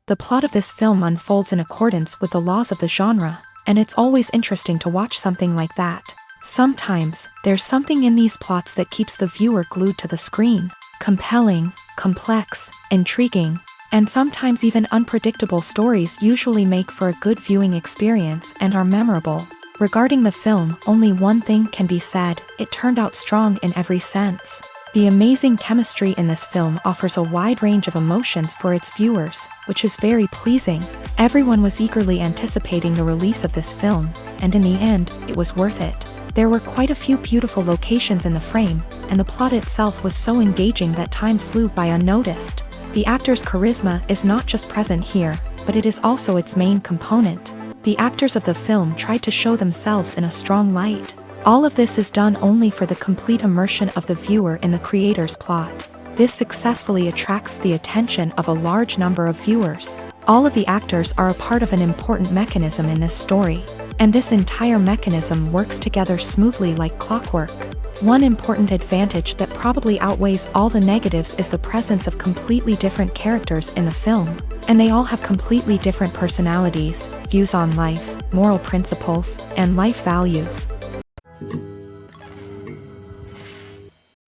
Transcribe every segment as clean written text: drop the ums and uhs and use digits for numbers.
The plot of this film unfolds in accordance with the laws of the genre, and it's always interesting to watch something like that. Sometimes, there's something in these plots that keeps the viewer glued to the screen. Compelling, complex, intriguing, and sometimes even unpredictable stories usually make for a good viewing experience and are memorable. Regarding the film, only one thing can be said: it turned out strong in every sense. The amazing chemistry in this film offers a wide range of emotions for its viewers, which is very pleasing. Everyone was eagerly anticipating the release of this film, and in the end, it was worth it. There were quite a few beautiful locations in the frame, and the plot itself was so engaging that time flew by unnoticed. The actor's charisma is not just present here, but it is also its main component. The actors of the film tried to show themselves in a strong light. All of this is done only for the complete immersion of the viewer in the creator's plot. This successfully attracts the attention of a large number of viewers. All of the actors are a part of an important mechanism in this story, and this entire mechanism works together smoothly like clockwork. One important advantage that probably outweighs all the negatives is the presence of completely different characters in the film, and they all have completely different personalities, views on life, moral principles, and life values.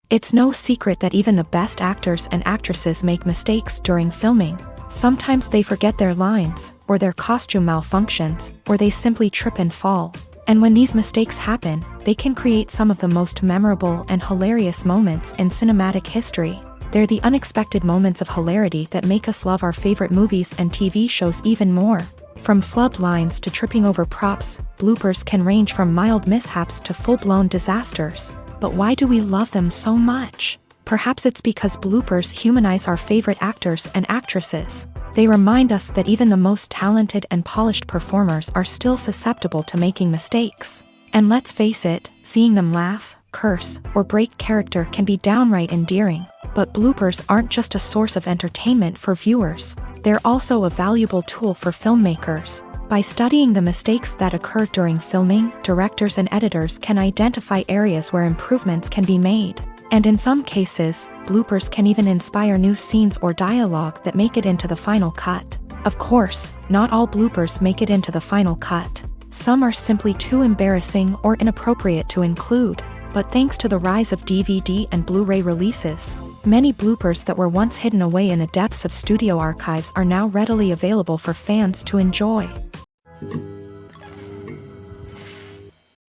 It's no secret that even the best actors and actresses make mistakes during filming. Sometimes they forget their lines, or their costume malfunctions, or they simply trip and fall. And when these mistakes happen, they can create some of the most memorable and hilarious moments in cinematic history. They're the unexpected moments of hilarity that make us love our favorite movies and TV shows even more. From flubbed lines to tripping over props, bloopers can range from mild mishaps to full-blown disasters. But why do we love them so much? Perhaps it's because bloopers humanize our favorite actors and actresses. They remind us that even the most talented and polished performers are still susceptible to making mistakes. And let's face it, seeing them laugh, curse, or break character can be downright endearing. But bloopers aren't just a source of entertainment for viewers. They're also a valuable tool for filmmakers. By studying the mistakes that occur during filming, directors and editors can identify areas where improvements can be made. And in some cases, bloopers can even inspire new scenes or dialogue that make it into the final cut. Of course, not all bloopers make it into the final cut. Some are simply too embarrassing or inappropriate to include. But thanks to the rise of DVD and Blu-ray releases, many bloopers that were once hidden away in the depths of studio archives are now readily available for fans to enjoy.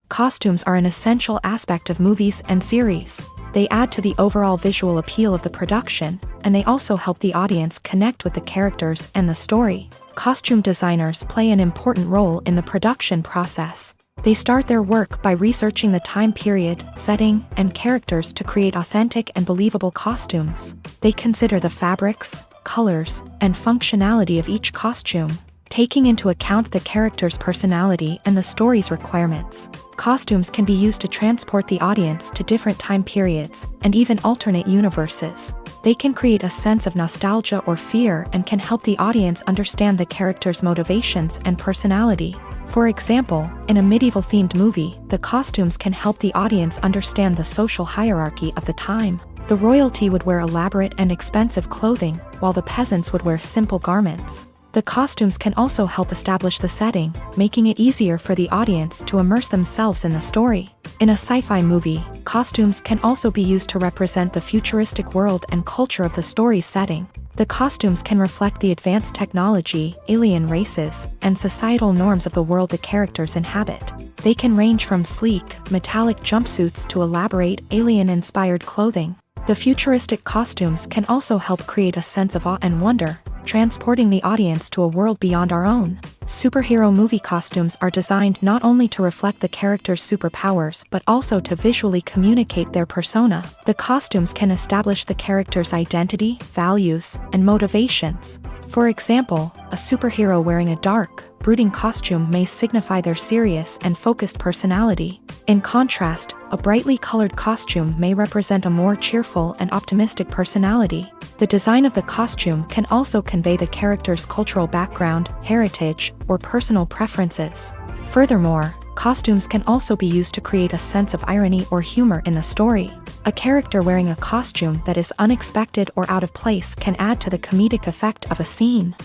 Costumes are an essential aspect of movies and series. They add to the overall visual appeal of the production, and they also help the audience connect with the characters and the story. Costume designers play an important role in the production process. They start their work by researching the time period, setting, and characters to create authentic and believable costumes. They consider the fabrics, colors, and functionality of each costume, taking into account the character's personality and the story's requirements. Costumes can be used to transport the audience to different time periods, and even alternate universes. They can create a sense of nostalgia or fear and can help the audience understand the character's motivations and personality. For example, in a medieval-themed movie, the costumes can help the audience understand the social hierarchy of the time. The royalty would wear elaborate and expensive clothing, while the peasants would wear simple garments. The costumes can also help establish the setting, making it easier for the audience to immerse themselves in the story. In a sci-fi movie, costumes can also be used to represent the futuristic world and culture of the story's setting. The costumes can reflect the advanced technology, alien races, and societal norms of the world the characters inhabit. They can range from sleek, metallic jumpsuits to elaborate, alien-inspired clothing. The futuristic costumes can also help create a sense of awe and wonder, transporting the audience to a world beyond our own. Superhero movie costumes are designed not only to reflect the character's superpowers but also to visually communicate their persona. The costumes can establish the character's identity, values, and motivations. For example, a superhero wearing a dark, brooding costume may signify their serious and focused personality. In contrast, a brightly colored costume may represent a more cheerful and optimistic personality. The design of the costume can also convey the character's cultural background, heritage, or personal preferences. Furthermore, costumes can also be used to create a sense of irony or humor in the story. A character wearing a costume that is unexpected or out of place can add to the comedic effect of a scene.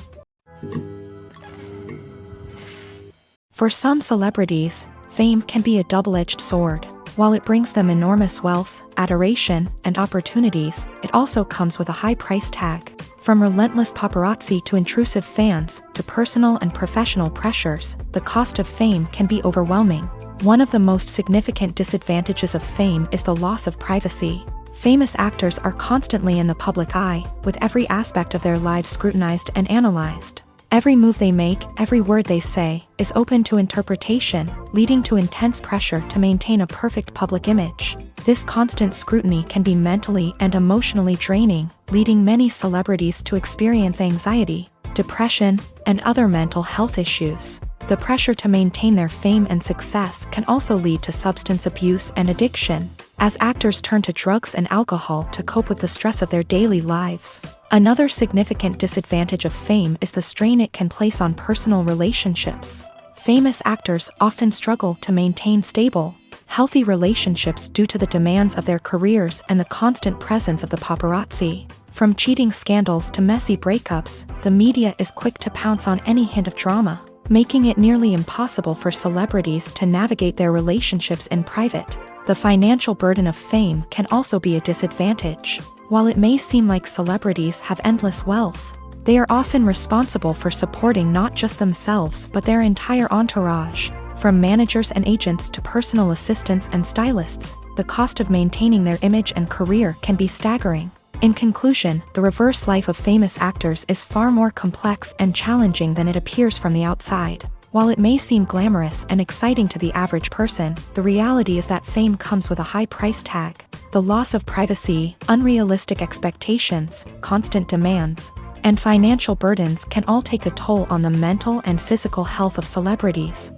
For some celebrities, fame can be a double-edged sword. While it brings them enormous wealth, adoration, and opportunities, it also comes with a high price tag. From relentless paparazzi to intrusive fans, to personal and professional pressures, the cost of fame can be overwhelming. One of the most significant disadvantages of fame is the loss of privacy. Famous actors are constantly in the public eye, with every aspect of their lives scrutinized and analyzed. Every move they make, every word they say, is open to interpretation, leading to intense pressure to maintain a perfect public image. This constant scrutiny can be mentally and emotionally draining, leading many celebrities to experience anxiety, depression, and other mental health issues. The pressure to maintain their fame and success can also lead to substance abuse and addiction, as actors turn to drugs and alcohol to cope with the stress of their daily lives. Another significant disadvantage of fame is the strain it can place on personal relationships. Famous actors often struggle to maintain stable, healthy relationships due to the demands of their careers and the constant presence of the paparazzi. From cheating scandals to messy breakups, the media is quick to pounce on any hint of drama, making it nearly impossible for celebrities to navigate their relationships in private. The financial burden of fame can also be a disadvantage. While it may seem like celebrities have endless wealth, they are often responsible for supporting not just themselves but their entire entourage. From managers and agents to personal assistants and stylists, the cost of maintaining their image and career can be staggering. In conclusion, the reverse life of famous actors is far more complex and challenging than it appears from the outside. While it may seem glamorous and exciting to the average person, the reality is that fame comes with a high price tag. The loss of privacy, unrealistic expectations, constant demands, and financial burdens can all take a toll on the mental and physical health of celebrities.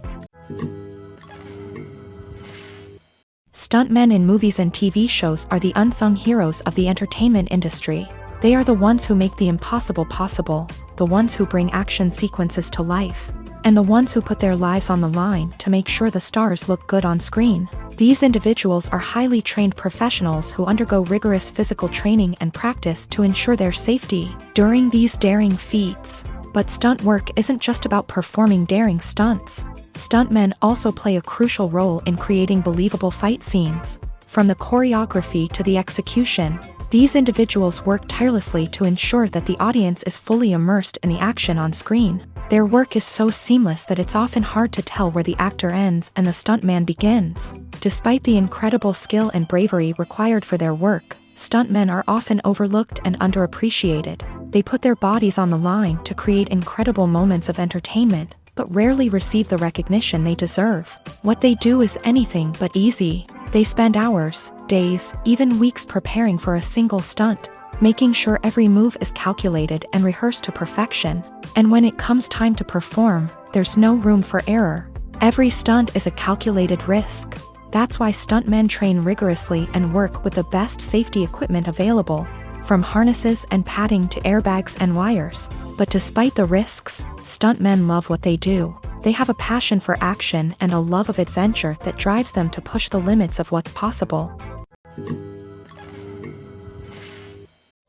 Stuntmen in movies and TV shows are the unsung heroes of the entertainment industry. They are the ones who make the impossible possible, the ones who bring action sequences to life, and the ones who put their lives on the line to make sure the stars look good on screen. These individuals are highly trained professionals who undergo rigorous physical training and practice to ensure their safety during these daring feats. But stunt work isn't just about performing daring stunts. Stuntmen also play a crucial role in creating believable fight scenes. From the choreography to the execution, these individuals work tirelessly to ensure that the audience is fully immersed in the action on screen. Their work is so seamless that it's often hard to tell where the actor ends and the stuntman begins. Despite the incredible skill and bravery required for their work, stuntmen are often overlooked and underappreciated. They put their bodies on the line to create incredible moments of entertainment, but rarely receive the recognition they deserve. What they do is anything but easy. They spend hours, days, even weeks preparing for a single stunt, making sure every move is calculated and rehearsed to perfection. And when it comes time to perform, there's no room for error. Every stunt is a calculated risk. That's why stuntmen train rigorously and work with the best safety equipment available, from harnesses and padding to airbags and wires. But despite the risks, stuntmen love what they do. They have a passion for action and a love of adventure that drives them to push the limits of what's possible.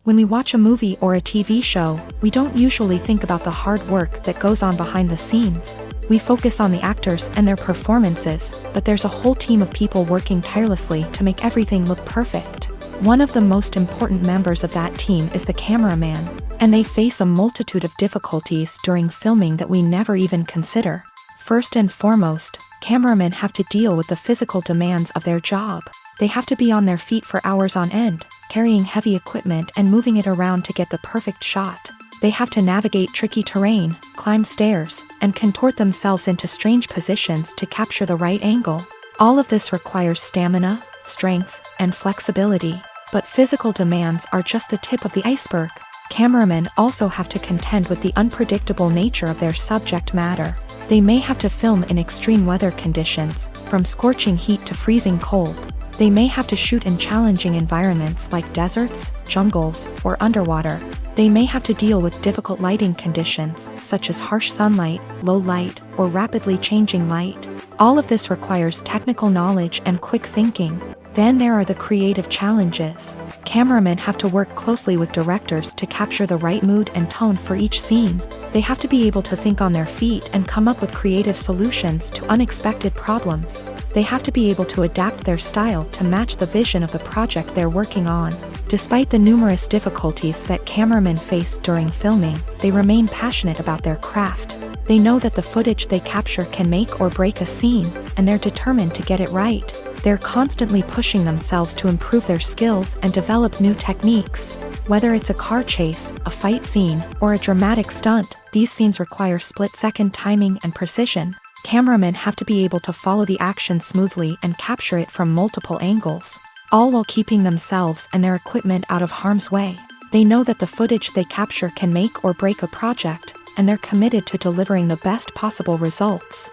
When we watch a movie or a TV show, we don't usually think about the hard work that goes on behind the scenes. We focus on the actors and their performances, but there's a whole team of people working tirelessly to make everything look perfect. One of the most important members of that team is the cameraman. And they face a multitude of difficulties during filming that we never even consider. First and foremost, cameramen have to deal with the physical demands of their job. They have to be on their feet for hours on end, carrying heavy equipment and moving it around to get the perfect shot. They have to navigate tricky terrain, climb stairs, and contort themselves into strange positions to capture the right angle. All of this requires stamina, strength, and flexibility. But physical demands are just the tip of the iceberg. Cameramen also have to contend with the unpredictable nature of their subject matter. They may have to film in extreme weather conditions, from scorching heat to freezing cold. They may have to shoot in challenging environments like deserts, jungles, or underwater. They may have to deal with difficult lighting conditions, such as harsh sunlight, low light, or rapidly changing light. All of this requires technical knowledge and quick thinking. Then there are the creative challenges. Cameramen have to work closely with directors to capture the right mood and tone for each scene. They have to be able to think on their feet and come up with creative solutions to unexpected problems. They have to be able to adapt their style to match the vision of the project they're working on. Despite the numerous difficulties that cameramen face during filming, they remain passionate about their craft. They know that the footage they capture can make or break a scene, and they're determined to get it right. They're constantly pushing themselves to improve their skills and develop new techniques. Whether it's a car chase, a fight scene, or a dramatic stunt, these scenes require split-second timing and precision. Cameramen have to be able to follow the action smoothly and capture it from multiple angles, all while keeping themselves and their equipment out of harm's way. They know that the footage they capture can make or break a project, and they're committed to delivering the best possible results.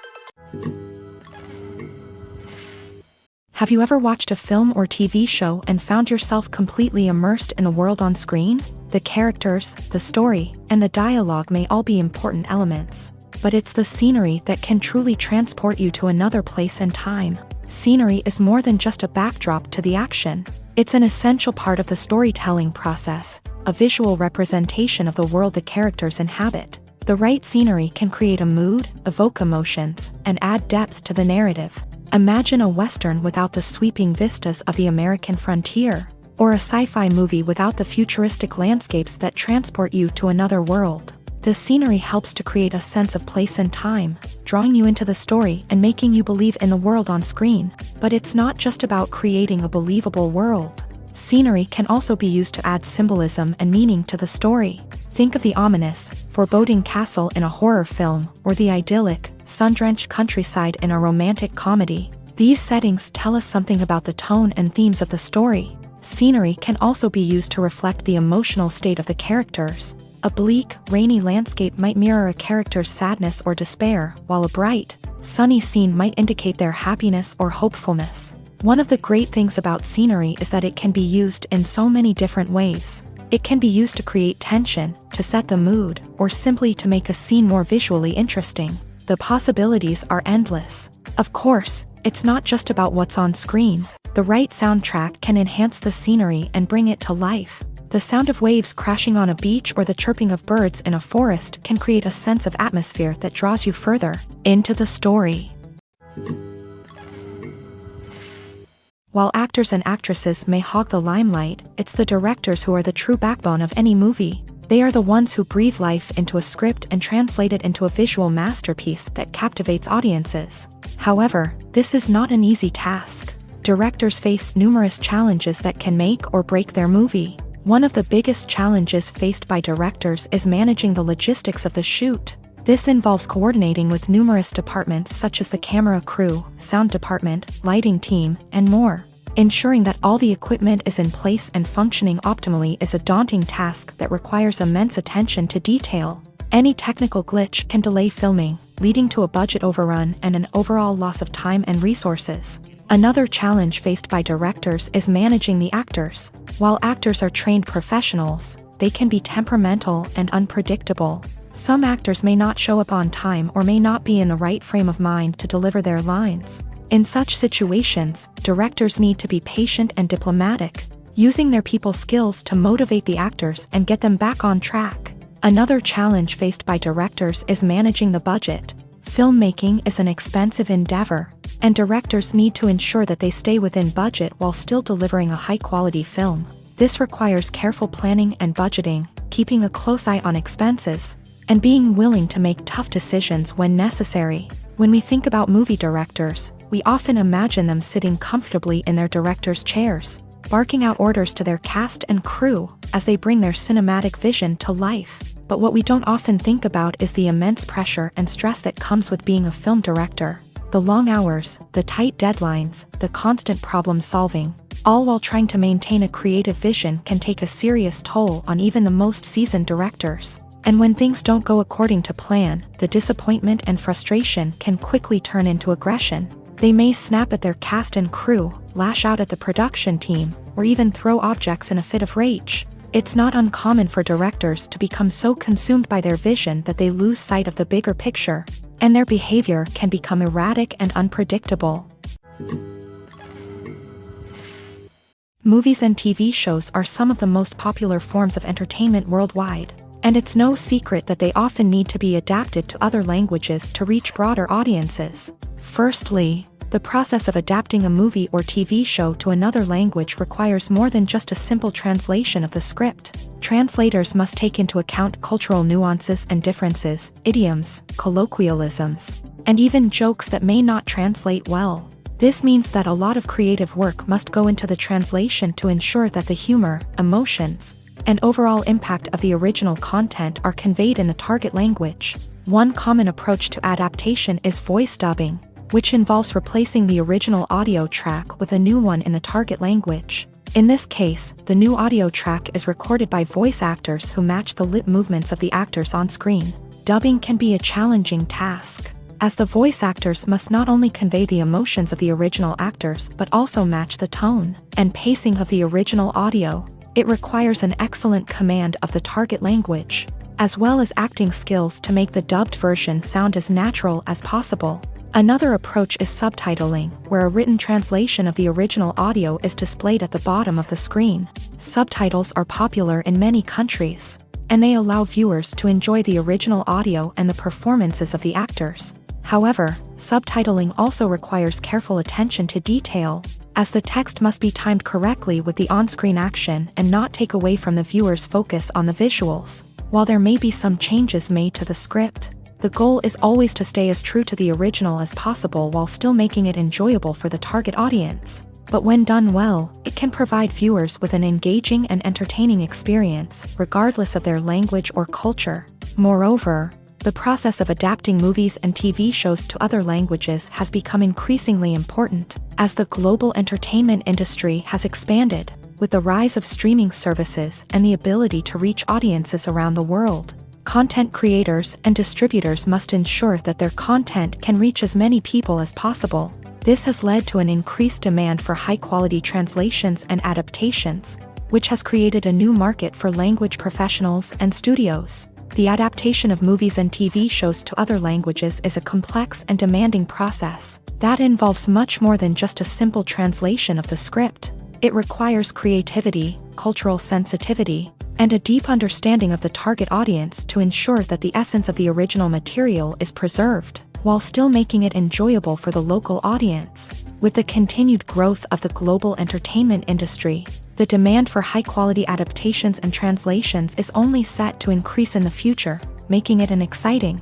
Have you ever watched a film or TV show and found yourself completely immersed in the world on screen? The characters, the story, and the dialogue may all be important elements, but it's the scenery that can truly transport you to another place and time. Scenery is more than just a backdrop to the action. It's an essential part of the storytelling process, a visual representation of the world the characters inhabit. The right scenery can create a mood, evoke emotions, and add depth to the narrative. Imagine a Western without the sweeping vistas of the American frontier, or a sci-fi movie without the futuristic landscapes that transport you to another world. The scenery helps to create a sense of place and time, drawing you into the story and making you believe in the world on screen. But it's not just about creating a believable world. Scenery can also be used to add symbolism and meaning to the story. Think of the ominous, foreboding castle in a horror film, or the idyllic, sun-drenched countryside in a romantic comedy. These settings tell us something about the tone and themes of the story. Scenery can also be used to reflect the emotional state of the characters. A bleak, rainy landscape might mirror a character's sadness or despair, while a bright, sunny scene might indicate their happiness or hopefulness. One of the great things about scenery is that it can be used in so many different ways. It can be used to create tension, to set the mood, or simply to make a scene more visually interesting. The possibilities are endless. Of course, it's not just about what's on screen. The right soundtrack can enhance the scenery and bring it to life. The sound of waves crashing on a beach or the chirping of birds in a forest can create a sense of atmosphere that draws you further into the story. While actors and actresses may hog the limelight, it's the directors who are the true backbone of any movie. They are the ones who breathe life into a script and translate it into a visual masterpiece that captivates audiences. However, this is not an easy task. Directors face numerous challenges that can make or break their movie. One of the biggest challenges faced by directors is managing the logistics of the shoot. This involves coordinating with numerous departments such as the camera crew, sound department, lighting team, and more. Ensuring that all the equipment is in place and functioning optimally is a daunting task that requires immense attention to detail. Any technical glitch can delay filming, leading to a budget overrun and an overall loss of time and resources. Another challenge faced by directors is managing the actors. While actors are trained professionals, they can be temperamental and unpredictable. Some actors may not show up on time or may not be in the right frame of mind to deliver their lines. In such situations, directors need to be patient and diplomatic, using their people skills to motivate the actors and get them back on track. Another challenge faced by directors is managing the budget. Filmmaking is an expensive endeavor, and directors need to ensure that they stay within budget while still delivering a high-quality film. This requires careful planning and budgeting, keeping a close eye on expenses, and being willing to make tough decisions when necessary. When we think about movie directors, we often imagine them sitting comfortably in their director's chairs, barking out orders to their cast and crew as they bring their cinematic vision to life. But what we don't often think about is the immense pressure and stress that comes with being a film director. The long hours, the tight deadlines, the constant problem solving, all while trying to maintain a creative vision can take a serious toll on even the most seasoned directors. And when things don't go according to plan, the disappointment and frustration can quickly turn into aggression. They may snap at their cast and crew, lash out at the production team, or even throw objects in a fit of rage. It's not uncommon for directors to become so consumed by their vision that they lose sight of the bigger picture, and their behavior can become erratic and unpredictable. Movies and TV shows are some of the most popular forms of entertainment worldwide, and it's no secret that they often need to be adapted to other languages to reach broader audiences. Firstly, the process of adapting a movie or TV show to another language requires more than just a simple translation of the script. Translators must take into account cultural nuances and differences, idioms, colloquialisms, and even jokes that may not translate well. This means that a lot of creative work must go into the translation to ensure that the humor, emotions, and overall impact of the original content are conveyed in the target language. One common approach to adaptation is voice dubbing, which involves replacing the original audio track with a new one in the target language. In this case, the new audio track is recorded by voice actors who match the lip movements of the actors on screen. Dubbing can be a challenging task, as the voice actors must not only convey the emotions of the original actors but also match the tone and pacing of the original audio. It requires an excellent command of the target language, as well as acting skills to make the dubbed version sound as natural as possible. Another approach is subtitling, where a written translation of the original audio is displayed at the bottom of the screen. Subtitles are popular in many countries, and they allow viewers to enjoy the original audio and the performances of the actors. However, subtitling also requires careful attention to detail, as the text must be timed correctly with the on-screen action and not take away from the viewer's focus on the visuals. While there may be some changes made to the script, the goal is always to stay as true to the original as possible while still making it enjoyable for the target audience. But when done well, it can provide viewers with an engaging and entertaining experience, regardless of their language or culture. Moreover, the process of adapting movies and TV shows to other languages has become increasingly important, as the global entertainment industry has expanded, with the rise of streaming services and the ability to reach audiences around the world. Content creators and distributors must ensure that their content can reach as many people as possible. This has led to an increased demand for high-quality translations and adaptations, which has created a new market for language professionals and studios. The adaptation of movies and TV shows to other languages is a complex and demanding process that involves much more than just a simple translation of the script. It requires creativity, cultural sensitivity, and a deep understanding of the target audience to ensure that the essence of the original material is preserved, while still making it enjoyable for the local audience. With the continued growth of the global entertainment industry, the demand for high-quality adaptations and translations is only set to increase in the future, making it an exciting.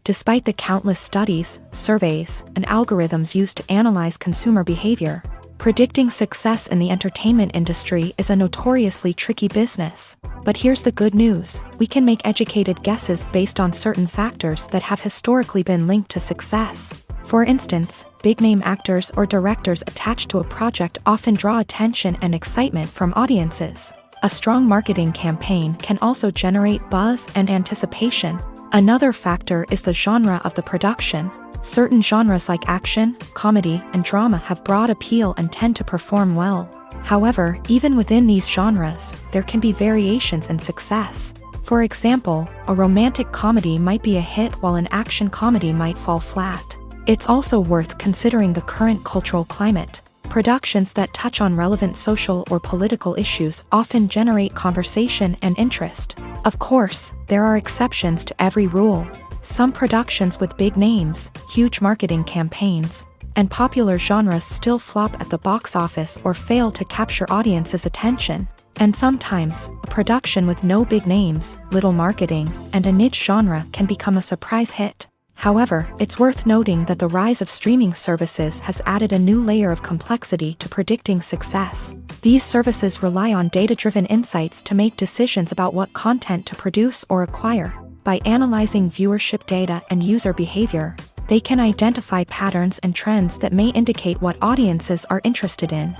Despite the countless studies, surveys, and algorithms used to analyze consumer behavior, predicting success in the entertainment industry is a notoriously tricky business. But here's the good news: we can make educated guesses based on certain factors that have historically been linked to success. For instance, big-name actors or directors attached to a project often draw attention and excitement from audiences. A strong marketing campaign can also generate buzz and anticipation. Another factor is the genre of the production. Certain genres like action, comedy, and drama have broad appeal and tend to perform well. However, even within these genres, there can be variations in success. For example, a romantic comedy might be a hit while an action comedy might fall flat. It's also worth considering the current cultural climate. Productions that touch on relevant social or political issues often generate conversation and interest. Of course, there are exceptions to every rule. Some productions with big names, huge marketing campaigns, and popular genres still flop at the box office or fail to capture audiences' attention. And sometimes, a production with no big names, little marketing, and a niche genre can become a surprise hit. However, it's worth noting that the rise of streaming services has added a new layer of complexity to predicting success. These services rely on data-driven insights to make decisions about what content to produce or acquire. By analyzing viewership data and user behavior, they can identify patterns and trends that may indicate what audiences are interested in.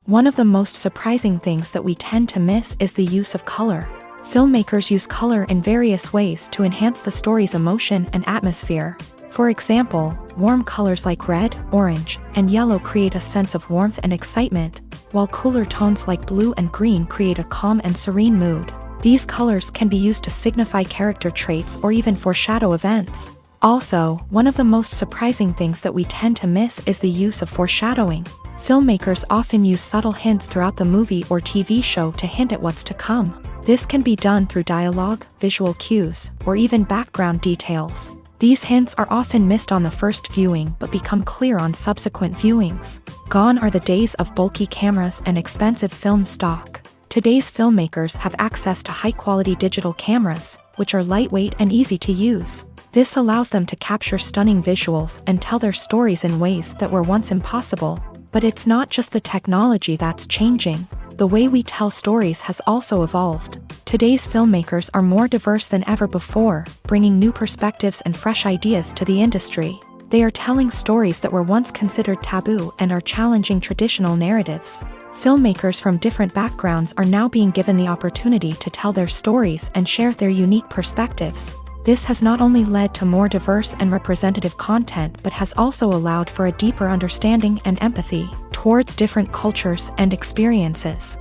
One of the most surprising things that we tend to miss is the use of color. Filmmakers use color in various ways to enhance the story's emotion and atmosphere. For example, warm colors like red, orange, and yellow create a sense of warmth and excitement, while cooler tones like blue and green create a calm and serene mood. These colors can be used to signify character traits or even foreshadow events. Also, one of the most surprising things that we tend to miss is the use of foreshadowing. Filmmakers often use subtle hints throughout the movie or TV show to hint at what's to come. This can be done through dialogue, visual cues, or even background details. These hints are often missed on the first viewing but become clear on subsequent viewings. Gone are the days of bulky cameras and expensive film stock. Today's filmmakers have access to high-quality digital cameras, which are lightweight and easy to use. This allows them to capture stunning visuals and tell their stories in ways that were once impossible. But it's not just the technology that's changing. The way we tell stories has also evolved. Today's filmmakers are more diverse than ever before, bringing new perspectives and fresh ideas to the industry. They are telling stories that were once considered taboo and are challenging traditional narratives. Filmmakers from different backgrounds are now being given the opportunity to tell their stories and share their unique perspectives. This has not only led to more diverse and representative content but has also allowed for a deeper understanding and empathy towards different cultures and experiences.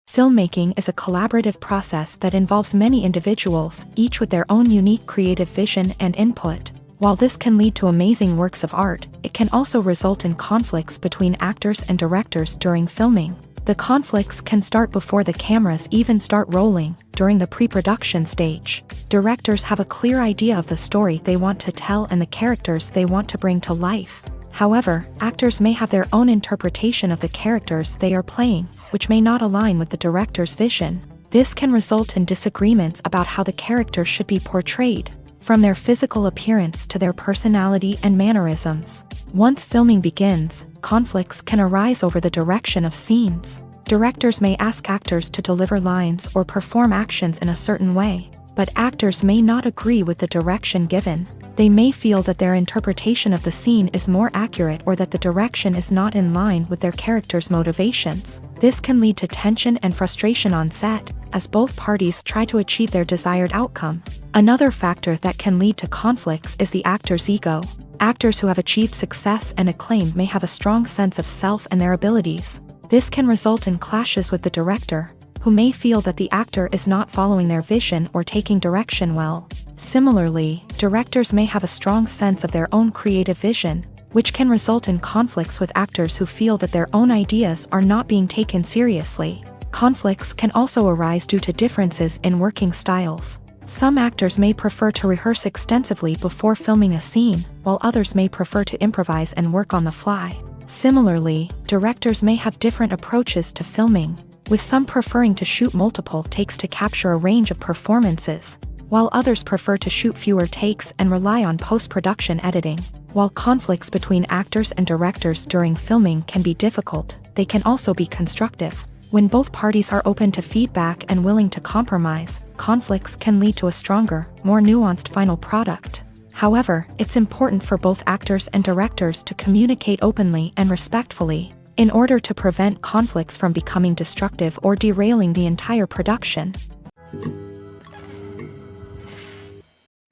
Filmmaking is a collaborative process that involves many individuals, each with their own unique creative vision and input. While this can lead to amazing works of art, it can also result in conflicts between actors and directors during filming. The conflicts can start before the cameras even start rolling, during the pre-production stage. Directors have a clear idea of the story they want to tell and the characters they want to bring to life. However, actors may have their own interpretation of the characters they are playing, which may not align with the director's vision. This can result in disagreements about how the character should be portrayed, from their physical appearance to their personality and mannerisms. Once filming begins, conflicts can arise over the direction of scenes. Directors may ask actors to deliver lines or perform actions in a certain way, but actors may not agree with the direction given. They may feel that their interpretation of the scene is more accurate or that the direction is not in line with their character's motivations. This can lead to tension and frustration on set, as both parties try to achieve their desired outcome. Another factor that can lead to conflicts is the actor's ego. Actors who have achieved success and acclaim may have a strong sense of self and their abilities. This can result in clashes with the director, who may feel that the actor is not following their vision or taking direction well. Similarly, directors may have a strong sense of their own creative vision, which can result in conflicts with actors who feel that their own ideas are not being taken seriously. Conflicts can also arise due to differences in working styles. Some actors may prefer to rehearse extensively before filming a scene, while others may prefer to improvise and work on the fly. Similarly, directors may have different approaches to filming, with some preferring to shoot multiple takes to capture a range of performances, while others prefer to shoot fewer takes and rely on post-production editing. While conflicts between actors and directors during filming can be difficult, they can also be constructive. When both parties are open to feedback and willing to compromise, conflicts can lead to a stronger, more nuanced final product. However, it's important for both actors and directors to communicate openly and respectfully, in order to prevent conflicts from becoming destructive or derailing the entire production.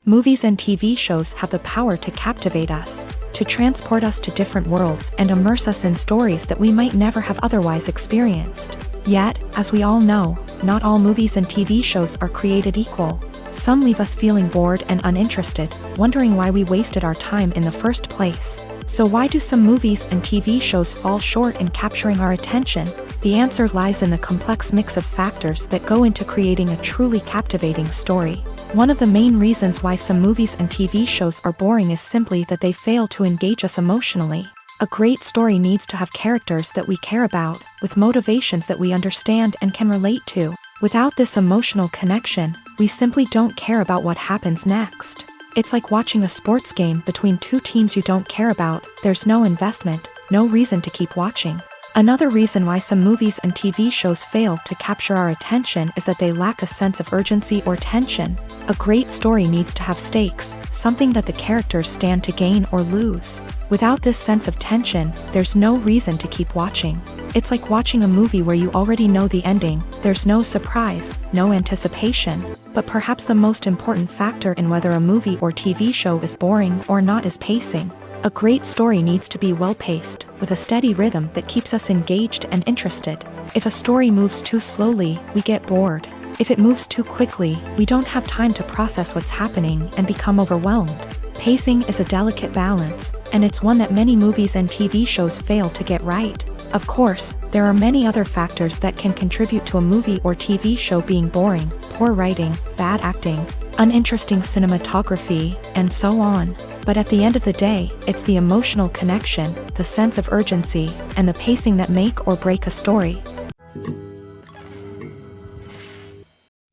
Movies and TV shows have the power to captivate us, to transport us to different worlds and immerse us in stories that we might never have otherwise experienced. Yet, as we all know, not all movies and TV shows are created equal. Some leave us feeling bored and uninterested, wondering why we wasted our time in the first place. So why do some movies and TV shows fall short in capturing our attention? The answer lies in the complex mix of factors that go into creating a truly captivating story. One of the main reasons why some movies and TV shows are boring is simply that they fail to engage us emotionally. A great story needs to have characters that we care about, with motivations that we understand and can relate to. Without this emotional connection, we simply don't care about what happens next. It's like watching a sports game between two teams you don't care about. There's no investment, no reason to keep watching. Another reason why some movies and TV shows fail to capture our attention is that they lack a sense of urgency or tension. A great story needs to have stakes, something that the characters stand to gain or lose. Without this sense of tension, there's no reason to keep watching. It's like watching a movie where you already know the ending. There's no surprise, no anticipation. But perhaps the most important factor in whether a movie or TV show is boring or not is pacing. A great story needs to be well-paced, with a steady rhythm that keeps us engaged and interested. If a story moves too slowly, we get bored. If it moves too quickly, we don't have time to process what's happening and become overwhelmed. Pacing is a delicate balance, and it's one that many movies and TV shows fail to get right. Of course, there are many other factors that can contribute to a movie or TV show being boring: poor writing, bad acting, uninteresting cinematography, and so on. But at the end of the day, it's the emotional connection, the sense of urgency, and the pacing that make or break a story.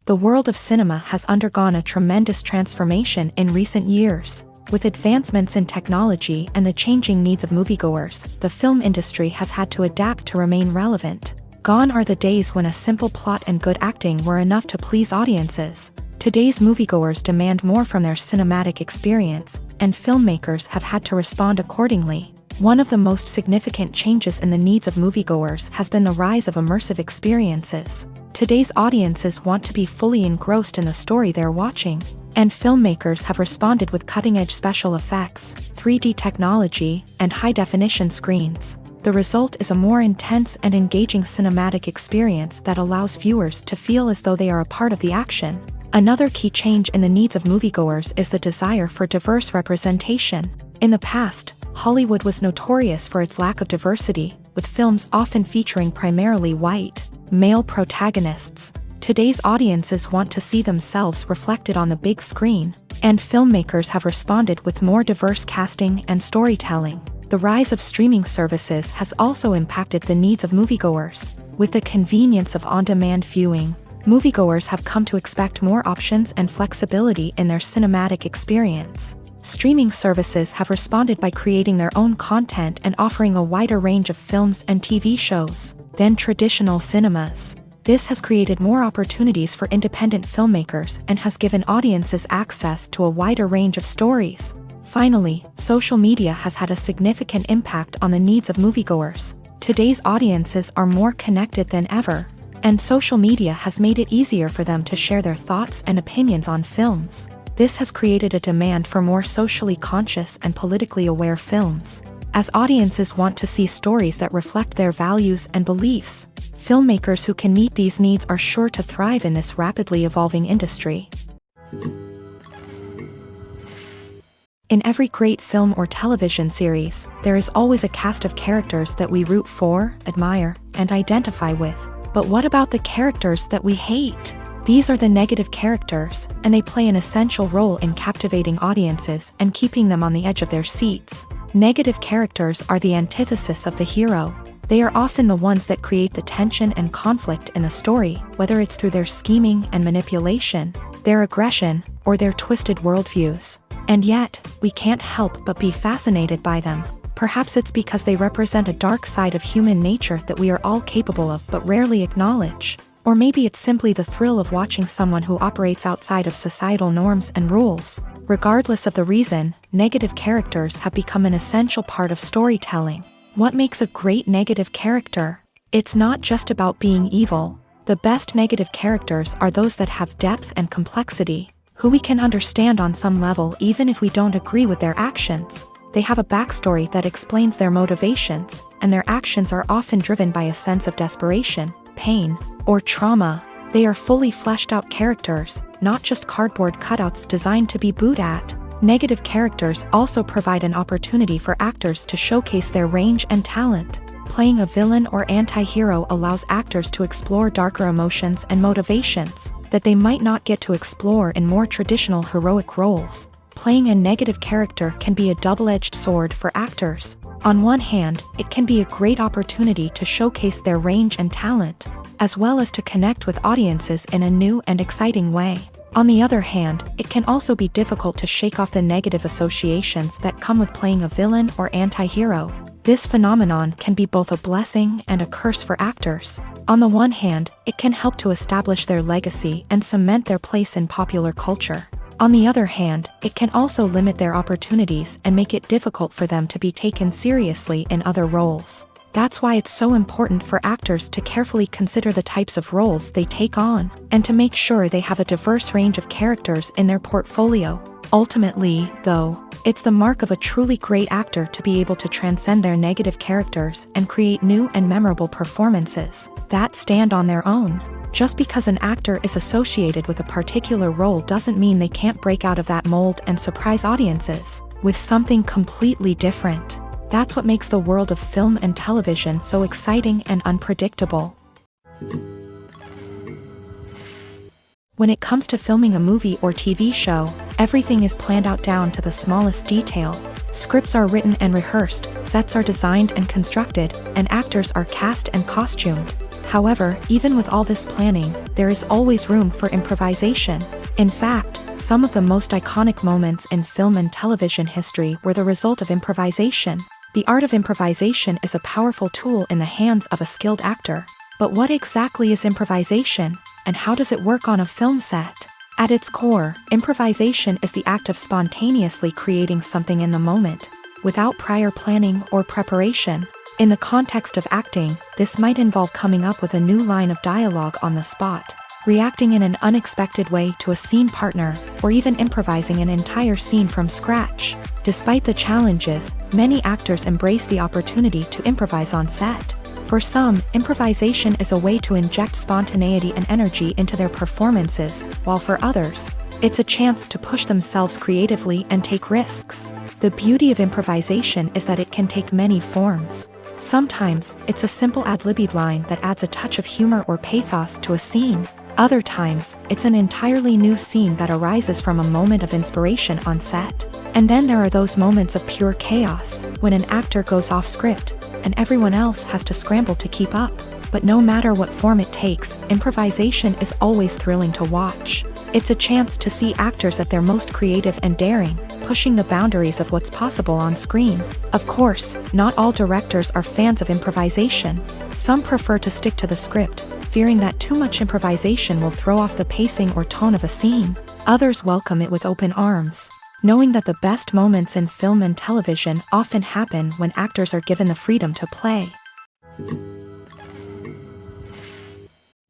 The world of cinema has undergone a tremendous transformation in recent years. With advancements in technology and the changing needs of moviegoers, the film industry has had to adapt to remain relevant. Gone are the days when a simple plot and good acting were enough to please audiences. Today's moviegoers demand more from their cinematic experience, and filmmakers have had to respond accordingly. One of the most significant changes in the needs of moviegoers has been the rise of immersive experiences. Today's audiences want to be fully engrossed in the story they're watching, and filmmakers have responded with cutting-edge special effects, 3D technology, and high-definition screens. The result is a more intense and engaging cinematic experience that allows viewers to feel as though they are a part of the action. Another key change in the needs of moviegoers is the desire for diverse representation. In the past, Hollywood was notorious for its lack of diversity, with films often featuring primarily white, male protagonists. Today's audiences want to see themselves reflected on the big screen, and filmmakers have responded with more diverse casting and storytelling. The rise of streaming services has also impacted the needs of moviegoers. With the convenience of on-demand viewing, moviegoers have come to expect more options and flexibility in their cinematic experience. Streaming services have responded by creating their own content and offering a wider range of films and TV shows than traditional cinemas. This has created more opportunities for independent filmmakers and has given audiences access to a wider range of stories. Finally, social media has had a significant impact on the needs of moviegoers. Today's audiences are more connected than ever, and social media has made it easier for them to share their thoughts and opinions on films. This has created a demand for more socially conscious and politically aware films. As audiences want to see stories that reflect their values and beliefs, filmmakers who can meet these needs are sure to thrive in this rapidly evolving industry. In every great film or television series, there is always a cast of characters that we root for, admire, and identify with. But what about the characters that we hate? These are the negative characters, and they play an essential role in captivating audiences and keeping them on the edge of their seats. Negative characters are the antithesis of the hero. They are often the ones that create the tension and conflict in the story, whether it's through their scheming and manipulation, their aggression, or their twisted worldviews. And yet, we can't help but be fascinated by them. Perhaps it's because they represent a dark side of human nature that we are all capable of but rarely acknowledge. Or maybe it's simply the thrill of watching someone who operates outside of societal norms and rules. Regardless of the reason, negative characters have become an essential part of storytelling. What makes a great negative character? It's not just about being evil. The best negative characters are those that have depth and complexity, who we can understand on some level even if we don't agree with their actions. They have a backstory that explains their motivations, and their actions are often driven by a sense of desperation, pain, or trauma. They are fully fleshed out characters, not just cardboard cutouts designed to be booed at. Negative characters also provide an opportunity for actors to showcase their range and talent. Playing a villain or anti-hero allows actors to explore darker emotions and motivations that they might not get to explore in more traditional heroic roles. Playing a negative character can be a double-edged sword for actors. On one hand, it can be a great opportunity to showcase their range and talent, as well as to connect with audiences in a new and exciting way. On the other hand, it can also be difficult to shake off the negative associations that come with playing a villain or anti-hero. This phenomenon can be both a blessing and a curse for actors. On the one hand, it can help to establish their legacy and cement their place in popular culture. On the other hand, it can also limit their opportunities and make it difficult for them to be taken seriously in other roles. That's why it's so important for actors to carefully consider the types of roles they take on, and to make sure they have a diverse range of characters in their portfolio. Ultimately, though, it's the mark of a truly great actor to be able to transcend their negative characters and create new and memorable performances that stand on their own. Just because an actor is associated with a particular role doesn't mean they can't break out of that mold and surprise audiences with something completely different. That's what makes the world of film and television so exciting and unpredictable. When it comes to filming a movie or TV show, everything is planned out down to the smallest detail. Scripts are written and rehearsed, sets are designed and constructed, and actors are cast and costumed. However, even with all this planning, there is always room for improvisation. In fact, some of the most iconic moments in film and television history were the result of improvisation. The art of improvisation is a powerful tool in the hands of a skilled actor. But what exactly is improvisation, and how does it work on a film set? At its core, improvisation is the act of spontaneously creating something in the moment, without prior planning or preparation. In the context of acting, this might involve coming up with a new line of dialogue on the spot, reacting in an unexpected way to a scene partner, or even improvising an entire scene from scratch. Despite the challenges, many actors embrace the opportunity to improvise on set. For some, improvisation is a way to inject spontaneity and energy into their performances, while for others, it's a chance to push themselves creatively and take risks. The beauty of improvisation is that it can take many forms. Sometimes, it's a simple ad-libbed line that adds a touch of humor or pathos to a scene. Other times, it's an entirely new scene that arises from a moment of inspiration on set. And then there are those moments of pure chaos, when an actor goes off script, and everyone else has to scramble to keep up. But no matter what form it takes, improvisation is always thrilling to watch. It's a chance to see actors at their most creative and daring, pushing the boundaries of what's possible on screen. Of course, not all directors are fans of improvisation. Some prefer to stick to the script, fearing that too much improvisation will throw off the pacing or tone of a scene. Others welcome it with open arms, knowing that the best moments in film and television often happen when actors are given the freedom to play.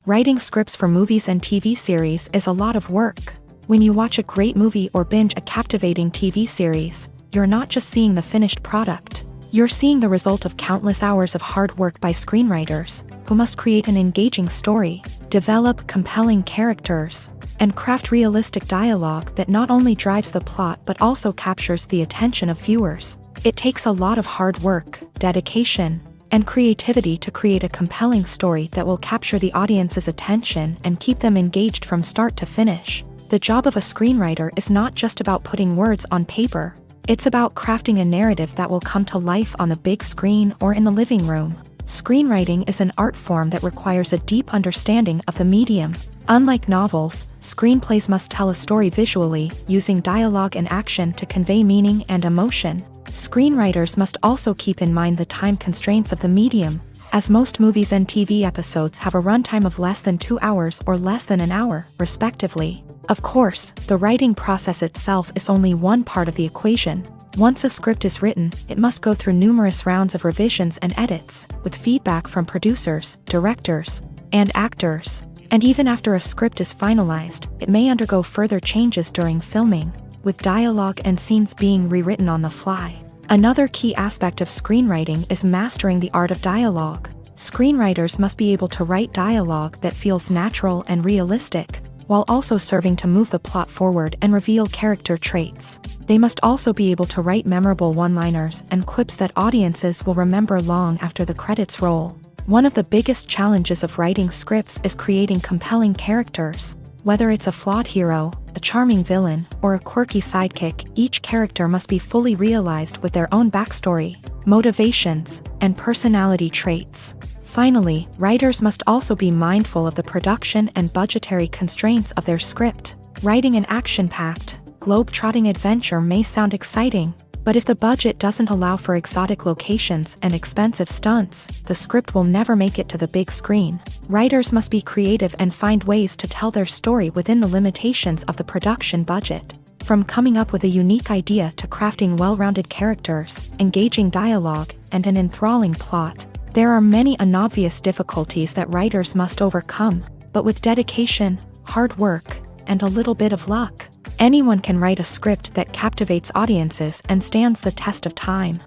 Writing scripts for movies and TV series is a lot of work. When you watch a great movie or binge a captivating TV series, you're not just seeing the finished product. You're seeing the result of countless hours of hard work by screenwriters, who must create an engaging story, develop compelling characters, and craft realistic dialogue that not only drives the plot but also captures the attention of viewers. It takes a lot of hard work, dedication, and creativity to create a compelling story that will capture the audience's attention and keep them engaged from start to finish. The job of a screenwriter is not just about putting words on paper. It's about crafting a narrative that will come to life on the big screen or in the living room. Screenwriting is an art form that requires a deep understanding of the medium. Unlike novels, screenplays must tell a story visually, using dialogue and action to convey meaning and emotion. Screenwriters must also keep in mind the time constraints of the medium, as most movies and TV episodes have a runtime of less than 2 hours or less than an hour, respectively. Of course, the writing process itself is only one part of the equation. Once a script is written, it must go through numerous rounds of revisions and edits, with feedback from producers, directors, and actors. And even after a script is finalized, it may undergo further changes during filming, with dialogue and scenes being rewritten on the fly. Another key aspect of screenwriting is mastering the art of dialogue. Screenwriters must be able to write dialogue that feels natural and realistic. while also serving to move the plot forward and reveal character traits. They must also be able to write memorable one-liners and quips that audiences will remember long after the credits roll. One of the biggest challenges of writing scripts is creating compelling characters. Whether it's a flawed hero, a charming villain, or a quirky sidekick, each character must be fully realized with their own backstory, motivations, and personality traits. Finally, writers must also be mindful of the production and budgetary constraints of their script. Writing an action-packed, globe-trotting adventure may sound exciting, but if the budget doesn't allow for exotic locations and expensive stunts, the script will never make it to the big screen. Writers must be creative and find ways to tell their story within the limitations of the production budget. From coming up with a unique idea to crafting well-rounded characters, engaging dialogue, and an enthralling plot, there are many unobvious difficulties that writers must overcome, but with dedication, hard work, and a little bit of luck, anyone can write a script that captivates audiences and stands the test of time.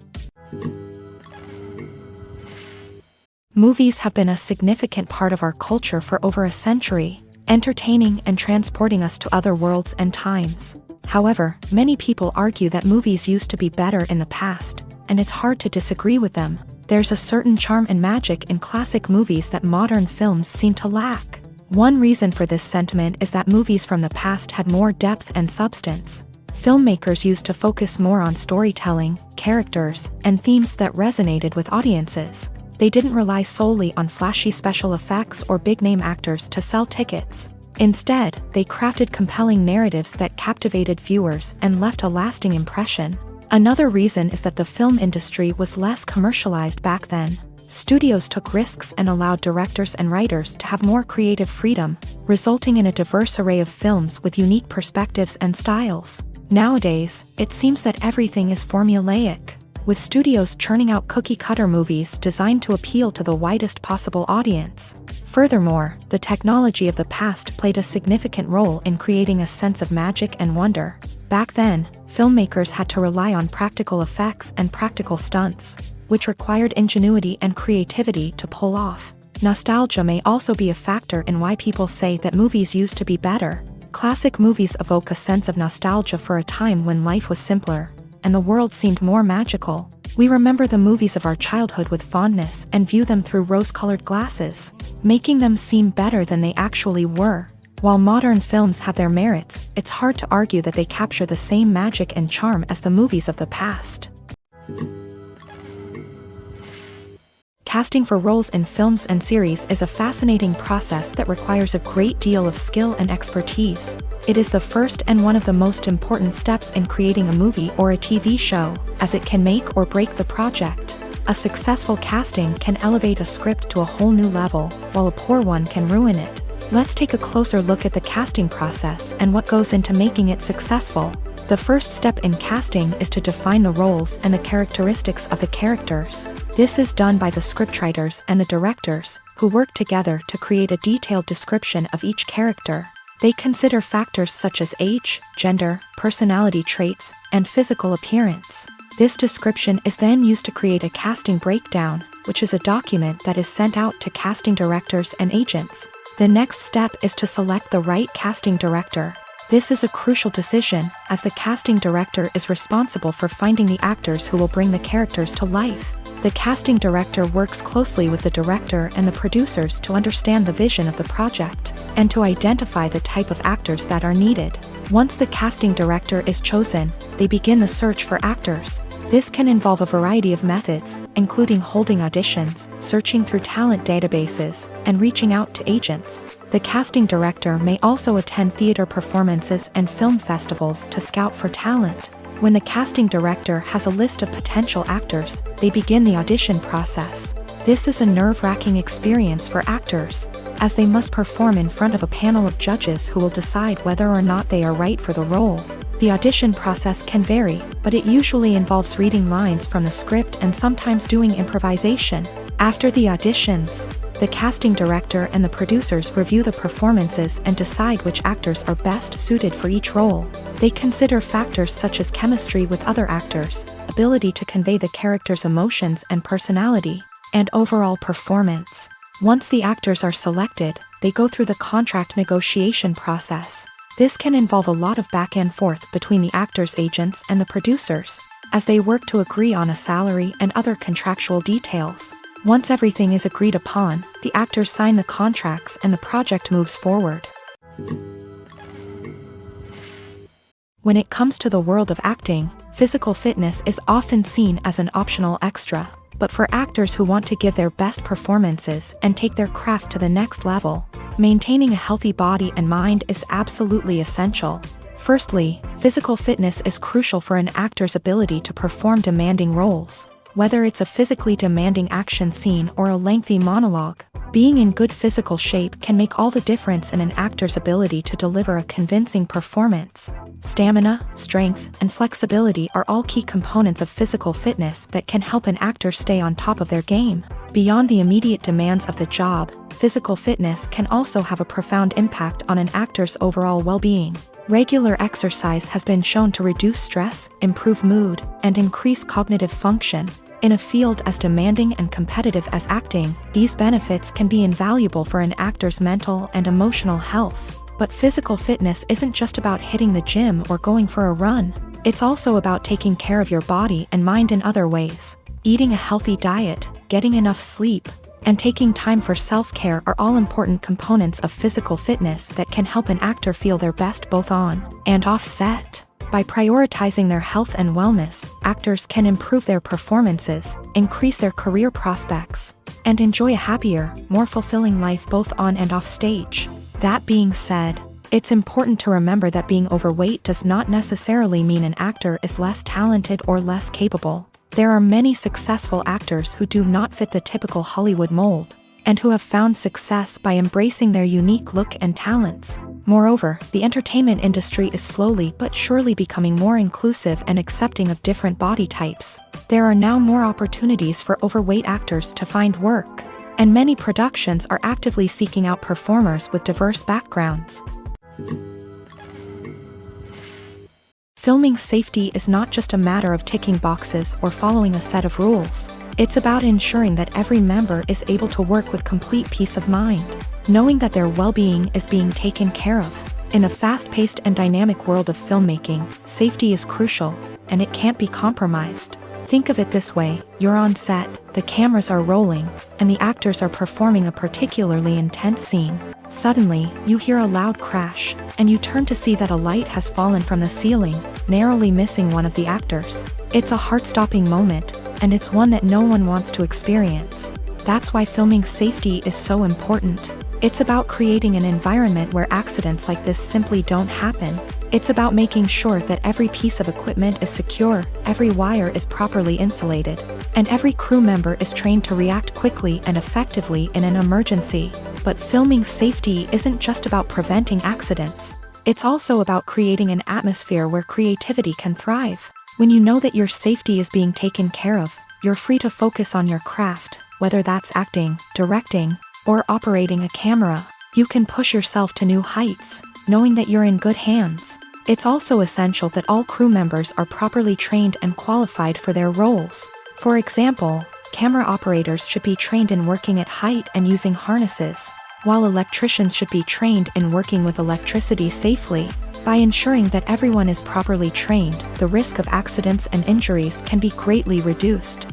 Movies have been a significant part of our culture for over a century, entertaining and transporting us to other worlds and times. However, many people argue that movies used to be better in the past, and it's hard to disagree with them. There's a certain charm and magic in classic movies that modern films seem to lack. One reason for this sentiment is that movies from the past had more depth and substance. Filmmakers used to focus more on storytelling, characters, and themes that resonated with audiences. They didn't rely solely on flashy special effects or big-name actors to sell tickets. Instead, they crafted compelling narratives that captivated viewers and left a lasting impression. Another reason is that the film industry was less commercialized back then. Studios took risks and allowed directors and writers to have more creative freedom, resulting in a diverse array of films with unique perspectives and styles. Nowadays, it seems that everything is formulaic, with studios churning out cookie-cutter movies designed to appeal to the widest possible audience. Furthermore, the technology of the past played a significant role in creating a sense of magic and wonder. Back then, filmmakers had to rely on practical effects and practical stunts, which required ingenuity and creativity to pull off. Nostalgia may also be a factor in why people say that movies used to be better. Classic movies evoke a sense of nostalgia for a time when life was simpler, and the world seemed more magical. We remember the movies of our childhood with fondness and view them through rose-colored glasses, making them seem better than they actually were. While modern films have their merits, it's hard to argue that they capture the same magic and charm as the movies of the past. Casting for roles in films and series is a fascinating process that requires a great deal of skill and expertise. It is the first and one of the most important steps in creating a movie or a TV show, as it can make or break the project. A successful casting can elevate a script to a whole new level, while a poor one can ruin it. Let's take a closer look at the casting process and what goes into making it successful. The first step in casting is to define the roles and the characteristics of the characters. This is done by the scriptwriters and the directors, who work together to create a detailed description of each character. They consider factors such as age, gender, personality traits, and physical appearance. This description is then used to create a casting breakdown, which is a document that is sent out to casting directors and agents. The next step is to select the right casting director. This is a crucial decision, as the casting director is responsible for finding the actors who will bring the characters to life. The casting director works closely with the director and the producers to understand the vision of the project, and to identify the type of actors that are needed. Once the casting director is chosen, they begin the search for actors. This can involve a variety of methods, including holding auditions, searching through talent databases, and reaching out to agents. The casting director may also attend theater performances and film festivals to scout for talent. When the casting director has a list of potential actors, they begin the audition process. This is a nerve-wracking experience for actors, as they must perform in front of a panel of judges who will decide whether or not they are right for the role. The audition process can vary, but it usually involves reading lines from the script and sometimes doing improvisation. After the auditions, the casting director and the producers review the performances and decide which actors are best suited for each role. They consider factors such as chemistry with other actors, ability to convey the character's emotions and personality, and overall performance. Once the actors are selected, they go through the contract negotiation process. This can involve a lot of back and forth between the actors' agents and the producers, as they work to agree on a salary and other contractual details. Once everything is agreed upon, the actors sign the contracts and the project moves forward. When it comes to the world of acting, physical fitness is often seen as an optional extra. But for actors who want to give their best performances and take their craft to the next level, maintaining a healthy body and mind is absolutely essential. Firstly, physical fitness is crucial for an actor's ability to perform demanding roles. Whether it's a physically demanding action scene or a lengthy monologue, being in good physical shape can make all the difference in an actor's ability to deliver a convincing performance. Stamina, strength, and flexibility are all key components of physical fitness that can help an actor stay on top of their game. Beyond the immediate demands of the job, physical fitness can also have a profound impact on an actor's overall well-being. Regular exercise has been shown to reduce stress, improve mood, and increase cognitive function. In a field as demanding and competitive as acting, these benefits can be invaluable for an actor's mental and emotional health. But physical fitness isn't just about hitting the gym or going for a run. It's also about taking care of your body and mind in other ways. Eating a healthy diet, getting enough sleep, and taking time for self-care are all important components of physical fitness that can help an actor feel their best both on and off set. By prioritizing their health and wellness, actors can improve their performances, increase their career prospects, and enjoy a happier, more fulfilling life both on and off stage. That being said, it's important to remember that being overweight does not necessarily mean an actor is less talented or less capable. There are many successful actors who do not fit the typical Hollywood mold, and who have found success by embracing their unique look and talents. Moreover, the entertainment industry is slowly but surely becoming more inclusive and accepting of different body types. There are now more opportunities for overweight actors to find work, and many productions are actively seeking out performers with diverse backgrounds. Filming safety is not just a matter of ticking boxes or following a set of rules. It's about ensuring that every member is able to work with complete peace of mind, knowing that their well-being is being taken care of. In a fast-paced and dynamic world of filmmaking, safety is crucial, and it can't be compromised. Think of it this way: you're on set, the cameras are rolling, and the actors are performing a particularly intense scene. Suddenly, you hear a loud crash, and you turn to see that a light has fallen from the ceiling, narrowly missing one of the actors. It's a heart-stopping moment, and it's one that no one wants to experience. That's why filming safety is so important. It's about creating an environment where accidents like this simply don't happen. It's about making sure that every piece of equipment is secure, every wire is properly insulated, and every crew member is trained to react quickly and effectively in an emergency. But filming safety isn't just about preventing accidents. It's also about creating an atmosphere where creativity can thrive. When you know that your safety is being taken care of, you're free to focus on your craft, whether that's acting, directing, or operating a camera. You can push yourself to new heights, knowing that you're in good hands. It's also essential that all crew members are properly trained and qualified for their roles. For example, camera operators should be trained in working at height and using harnesses, while electricians should be trained in working with electricity safely. By ensuring that everyone is properly trained, the risk of accidents and injuries can be greatly reduced.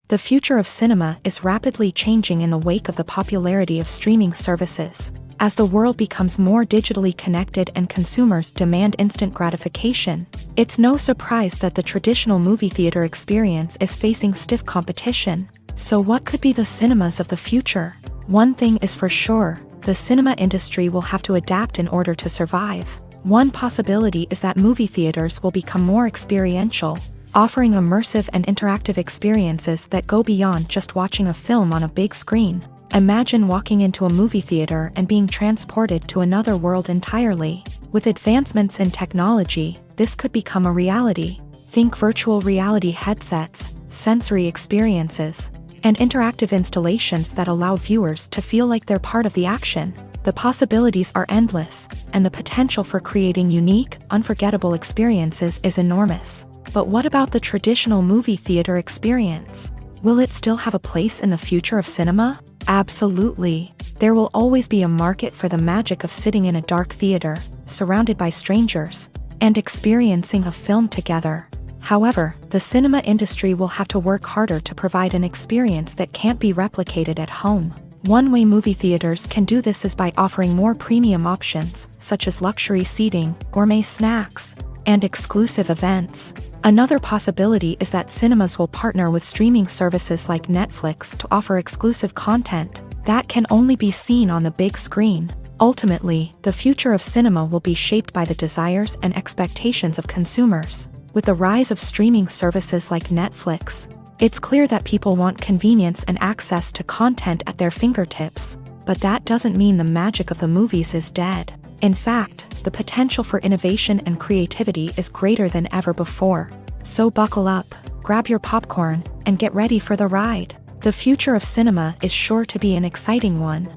The future of cinema is rapidly changing in the wake of the popularity of streaming services. As the world becomes more digitally connected and consumers demand instant gratification, it's no surprise that the traditional movie theater experience is facing stiff competition. So what could be the cinemas of the future? One thing is for sure: the cinema industry will have to adapt in order to survive. One possibility is that movie theaters will become more experiential, offering immersive and interactive experiences that go beyond just watching a film on a big screen. Imagine walking into a movie theater and being transported to another world entirely. With advancements in technology, this could become a reality. Think virtual reality headsets, sensory experiences, and interactive installations that allow viewers to feel like they're part of the action. The possibilities are endless, and the potential for creating unique, unforgettable experiences is enormous. But what about the traditional movie theater experience? Will it still have a place in the future of cinema? Absolutely. There will always be a market for the magic of sitting in a dark theater, surrounded by strangers, and experiencing a film together. However, the cinema industry will have to work harder to provide an experience that can't be replicated at home. One way movie theaters can do this is by offering more premium options, such as luxury seating, gourmet snacks, and exclusive events. Another possibility is that cinemas will partner with streaming services like Netflix to offer exclusive content that can only be seen on the big screen. Ultimately, the future of cinema will be shaped by the desires and expectations of consumers. With the rise of streaming services like Netflix, it's clear that people want convenience and access to content at their fingertips. But that doesn't mean the magic of the movies is dead. In fact, the potential for innovation and creativity is greater than ever before. So buckle up, grab your popcorn, and get ready for the ride. The future of cinema is sure to be an exciting one.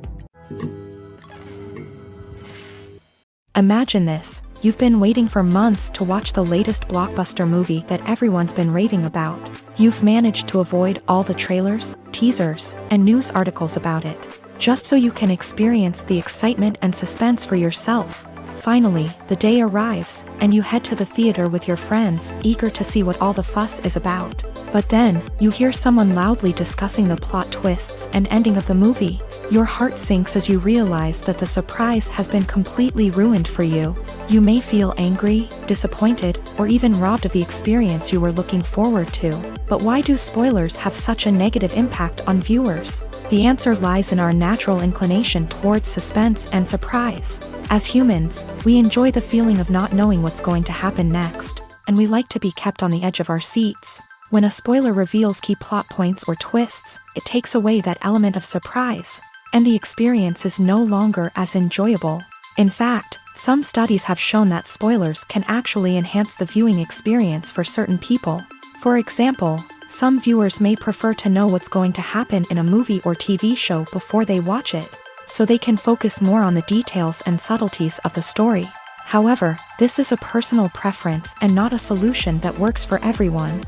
Imagine this. You've been waiting for months to watch the latest blockbuster movie that everyone's been raving about. You've managed to avoid all the trailers, teasers, and news articles about it, just so you can experience the excitement and suspense for yourself. Finally, the day arrives, and you head to the theater with your friends, eager to see what all the fuss is about. But then, you hear someone loudly discussing the plot twists and ending of the movie. Your heart sinks as you realize that the surprise has been completely ruined for you. You may feel angry, disappointed, or even robbed of the experience you were looking forward to. But why do spoilers have such a negative impact on viewers? The answer lies in our natural inclination towards suspense and surprise. As humans, we enjoy the feeling of not knowing what's going to happen next, and we like to be kept on the edge of our seats. When a spoiler reveals key plot points or twists, it takes away that element of surprise, and the experience is no longer as enjoyable. In fact, some studies have shown that spoilers can actually enhance the viewing experience for certain people. For example, some viewers may prefer to know what's going to happen in a movie or TV show before they watch it, so they can focus more on the details and subtleties of the story. However, this is a personal preference and not a solution that works for everyone.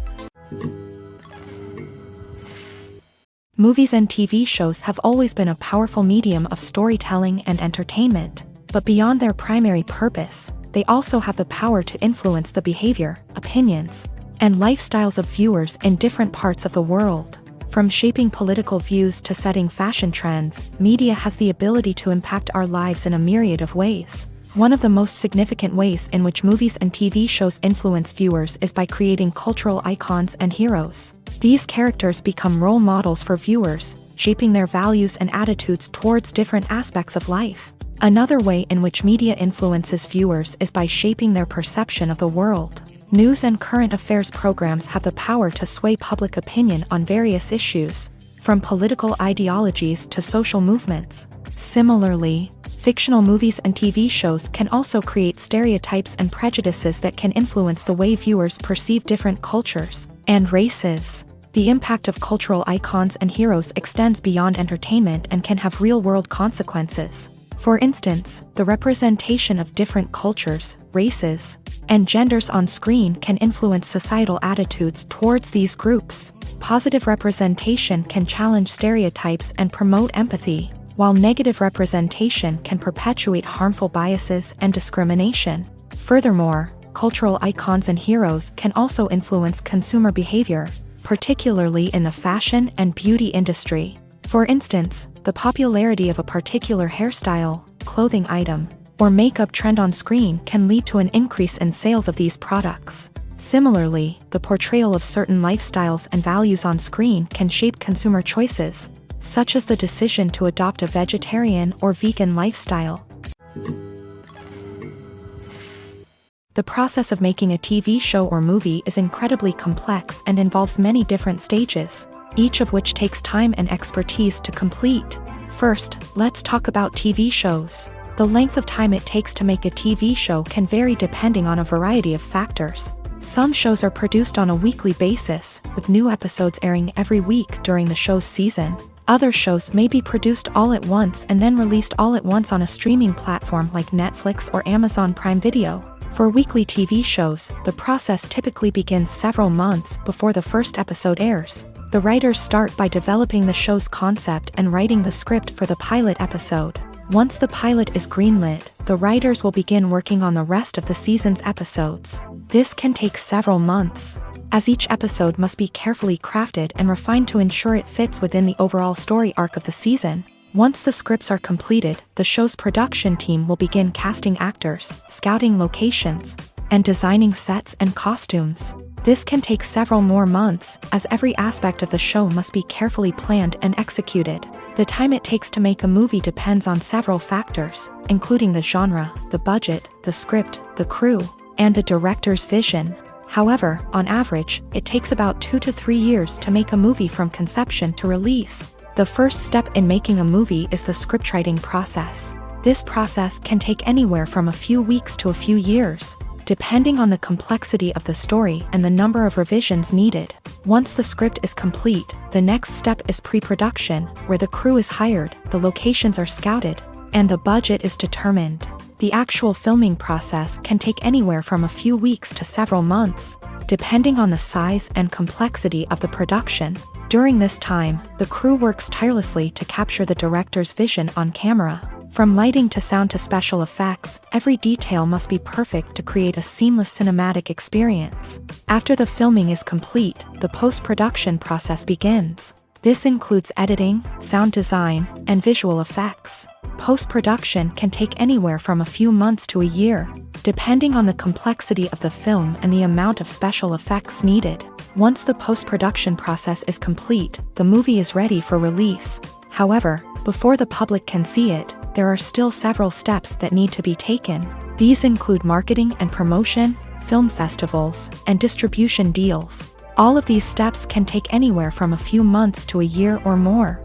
Movies and TV shows have always been a powerful medium of storytelling and entertainment, but beyond their primary purpose, they also have the power to influence the behavior, opinions, and lifestyles of viewers in different parts of the world. From shaping political views to setting fashion trends, media has the ability to impact our lives in a myriad of ways. One of the most significant ways in which movies and TV shows influence viewers is by creating cultural icons and heroes. These characters become role models for viewers, shaping their values and attitudes towards different aspects of life. Another way in which media influences viewers is by shaping their perception of the world. News and current affairs programs have the power to sway public opinion on various issues, from political ideologies to social movements. Similarly, fictional movies and TV shows can also create stereotypes and prejudices that can influence the way viewers perceive different cultures and races. The impact of cultural icons and heroes extends beyond entertainment and can have real-world consequences. For instance, the representation of different cultures, races, and genders on screen can influence societal attitudes towards these groups. Positive representation can challenge stereotypes and promote empathy, while negative representation can perpetuate harmful biases and discrimination. Furthermore, cultural icons and heroes can also influence consumer behavior, particularly in the fashion and beauty industry. For instance, the popularity of a particular hairstyle, clothing item, or makeup trend on screen can lead to an increase in sales of these products. Similarly, the portrayal of certain lifestyles and values on screen can shape consumer choices, such as the decision to adopt a vegetarian or vegan lifestyle. The process of making a TV show or movie is incredibly complex and involves many different stages, each of which takes time and expertise to complete. First, let's talk about TV shows. The length of time it takes to make a TV show can vary depending on a variety of factors. Some shows are produced on a weekly basis, with new episodes airing every week during the show's season. Other shows may be produced all at once and then released all at once on a streaming platform like Netflix or Amazon Prime Video. For weekly TV shows, the process typically begins several months before the first episode airs. The writers start by developing the show's concept and writing the script for the pilot episode. Once the pilot is greenlit, the writers will begin working on the rest of the season's episodes. This can take several months, as each episode must be carefully crafted and refined to ensure it fits within the overall story arc of the season. Once the scripts are completed, the show's production team will begin casting actors, scouting locations, and designing sets and costumes. This can take several more months, as every aspect of the show must be carefully planned and executed. The time it takes to make a movie depends on several factors, including the genre, the budget, the script, the crew, and the director's vision. However, on average, it takes about 2 to 3 years to make a movie from conception to release. The first step in making a movie is the scriptwriting process. This process can take anywhere from a few weeks to a few years, depending on the complexity of the story and the number of revisions needed. Once the script is complete, the next step is pre-production, where the crew is hired, the locations are scouted, and the budget is determined. The actual filming process can take anywhere from a few weeks to several months, depending on the size and complexity of the production. During this time, the crew works tirelessly to capture the director's vision on camera. From lighting to sound to special effects, every detail must be perfect to create a seamless cinematic experience. After the filming is complete, the post-production process begins. This includes editing, sound design, and visual effects. Post-production can take anywhere from a few months to a year, depending on the complexity of the film and the amount of special effects needed. Once the post-production process is complete, the movie is ready for release. However, before the public can see it, there are still several steps that need to be taken. These include marketing and promotion, film festivals, and distribution deals. All of these steps can take anywhere from a few months to a year or more.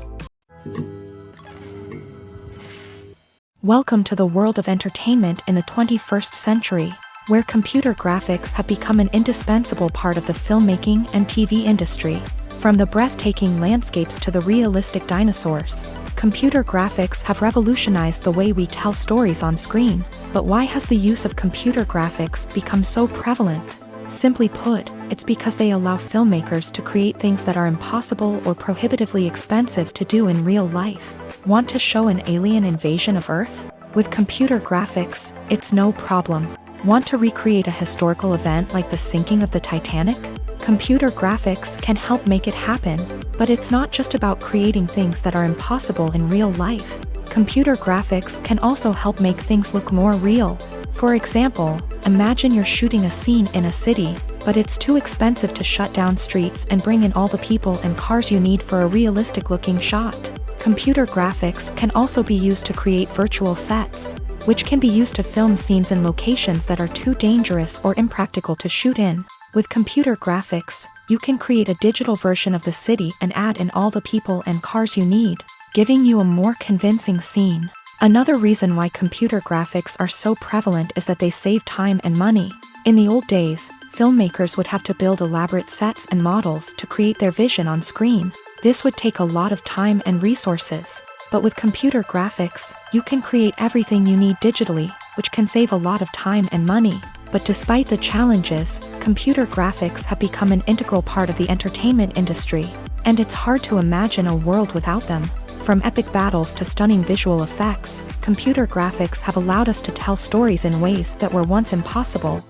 Welcome to the world of entertainment in the 21st century, where computer graphics have become an indispensable part of the filmmaking and TV industry. From the breathtaking landscapes to the realistic dinosaurs, computer graphics have revolutionized the way we tell stories on screen. But why has the use of computer graphics become so prevalent? Simply put, it's because they allow filmmakers to create things that are impossible or prohibitively expensive to do in real life. Want to show an alien invasion of Earth? With computer graphics, it's no problem. Want to recreate a historical event like the sinking of the Titanic? Computer graphics can help make it happen, but it's not just about creating things that are impossible in real life. Computer graphics can also help make things look more real. For example, imagine you're shooting a scene in a city, but it's too expensive to shut down streets and bring in all the people and cars you need for a realistic-looking shot. Computer graphics can also be used to create virtual sets, which can be used to film scenes in locations that are too dangerous or impractical to shoot in. With computer graphics, you can create a digital version of the city and add in all the people and cars you need, giving you a more convincing scene. Another reason why computer graphics are so prevalent is that they save time and money. In the old days, filmmakers would have to build elaborate sets and models to create their vision on screen. This would take a lot of time and resources. But with computer graphics, you can create everything you need digitally, which can save a lot of time and money. But despite the challenges, computer graphics have become an integral part of the entertainment industry, and it's hard to imagine a world without them. From epic battles to stunning visual effects, computer graphics have allowed us to tell stories in ways that were once impossible.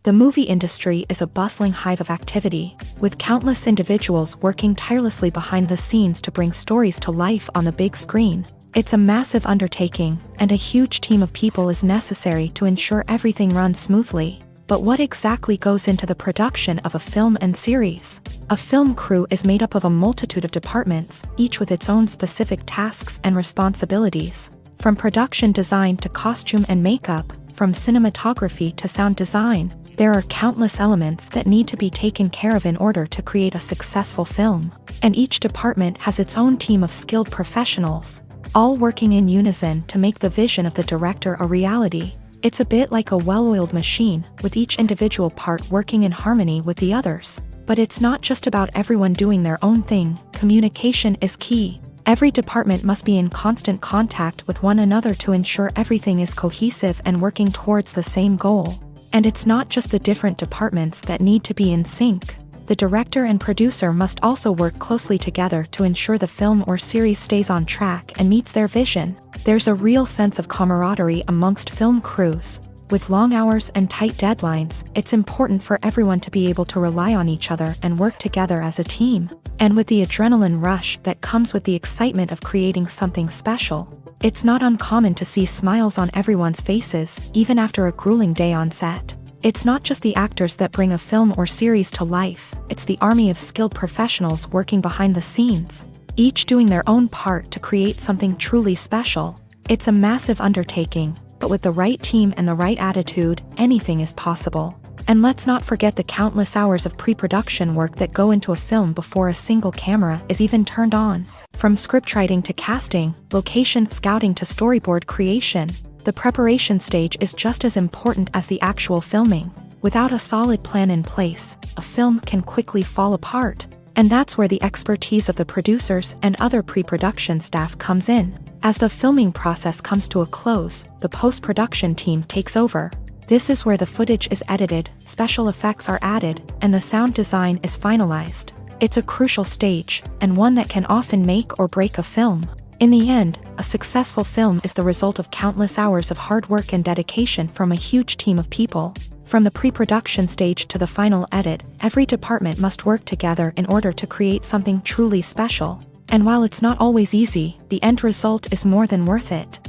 The movie industry is a bustling hive of activity, with countless individuals working tirelessly behind the scenes to bring stories to life on the big screen. It's a massive undertaking, and a huge team of people is necessary to ensure everything runs smoothly. But what exactly goes into the production of a film and series? A film crew is made up of a multitude of departments, each with its own specific tasks and responsibilities. From production design to costume and makeup, from cinematography to sound design, there are countless elements that need to be taken care of in order to create a successful film. And each department has its own team of skilled professionals, all working in unison to make the vision of the director a reality. It's a bit like a well-oiled machine, with each individual part working in harmony with the others. But it's not just about everyone doing their own thing. Communication is key. Every department must be in constant contact with one another to ensure everything is cohesive and working towards the same goal. And it's not just the different departments that need to be in sync. The director and producer must also work closely together to ensure the film or series stays on track and meets their vision. There's a real sense of camaraderie amongst film crews. With long hours and tight deadlines, it's important for everyone to be able to rely on each other and work together as a team. And with the adrenaline rush that comes with the excitement of creating something special, it's not uncommon to see smiles on everyone's faces, even after a grueling day on set. It's not just the actors that bring a film or series to life, it's the army of skilled professionals working behind the scenes, each doing their own part to create something truly special. It's a massive undertaking, but with the right team and the right attitude, anything is possible. And let's not forget the countless hours of pre-production work that go into a film before a single camera is even turned on. From scriptwriting to casting, location scouting to storyboard creation, the preparation stage is just as important as the actual filming. Without a solid plan in place, a film can quickly fall apart. And that's where the expertise of the producers and other pre-production staff comes in. As the filming process comes to a close, the post-production team takes over. This is where the footage is edited, special effects are added, and the sound design is finalized. It's a crucial stage, and one that can often make or break a film. In the end, a successful film is the result of countless hours of hard work and dedication from a huge team of people. From the pre-production stage to the final edit, every department must work together in order to create something truly special. And while it's not always easy, the end result is more than worth it.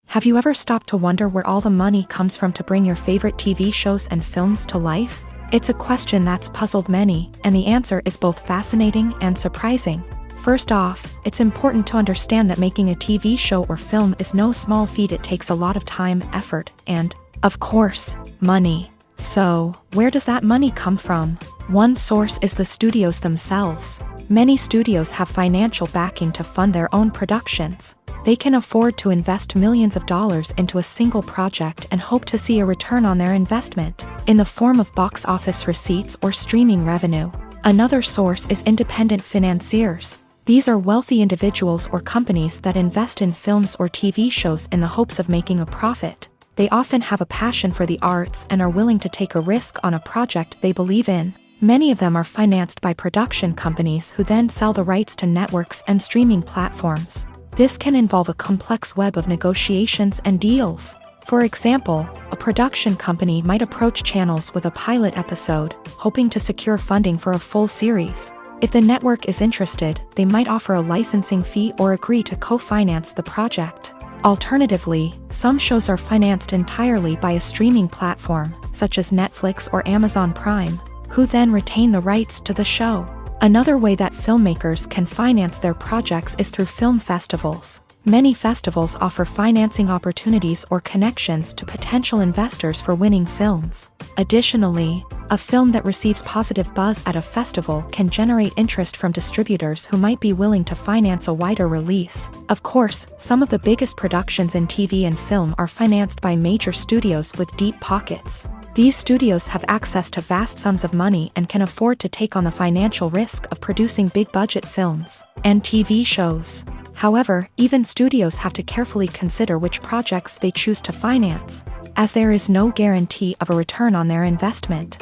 Have you ever stopped to wonder where all the money comes from to bring your favorite TV shows and films to life? It's a question that's puzzled many, and the answer is both fascinating and surprising. First off, it's important to understand that making a TV show or film is no small feat. It takes a lot of time, effort, and, of course, money. So, where does that money come from? One source is the studios themselves. Many studios have financial backing to fund their own productions. They can afford to invest millions of dollars into a single project and hope to see a return on their investment, in the form of box office receipts or streaming revenue. Another source is independent financiers. These are wealthy individuals or companies that invest in films or TV shows in the hopes of making a profit. They often have a passion for the arts and are willing to take a risk on a project they believe in. Many of them are financed by production companies who then sell the rights to networks and streaming platforms. This can involve a complex web of negotiations and deals. For example, a production company might approach channels with a pilot episode, hoping to secure funding for a full series. If the network is interested, they might offer a licensing fee or agree to co-finance the project. Alternatively, some shows are financed entirely by a streaming platform, such as Netflix or Amazon Prime, who then retain the rights to the show. Another way that filmmakers can finance their projects is through film festivals. Many festivals offer financing opportunities or connections to potential investors for winning films. Additionally, a film that receives positive buzz at a festival can generate interest from distributors who might be willing to finance a wider release. Of course, some of the biggest productions in TV and film are financed by major studios with deep pockets. These studios have access to vast sums of money and can afford to take on the financial risk of producing big-budget films and TV shows. However, even studios have to carefully consider which projects they choose to finance, as there is no guarantee of a return on their investment.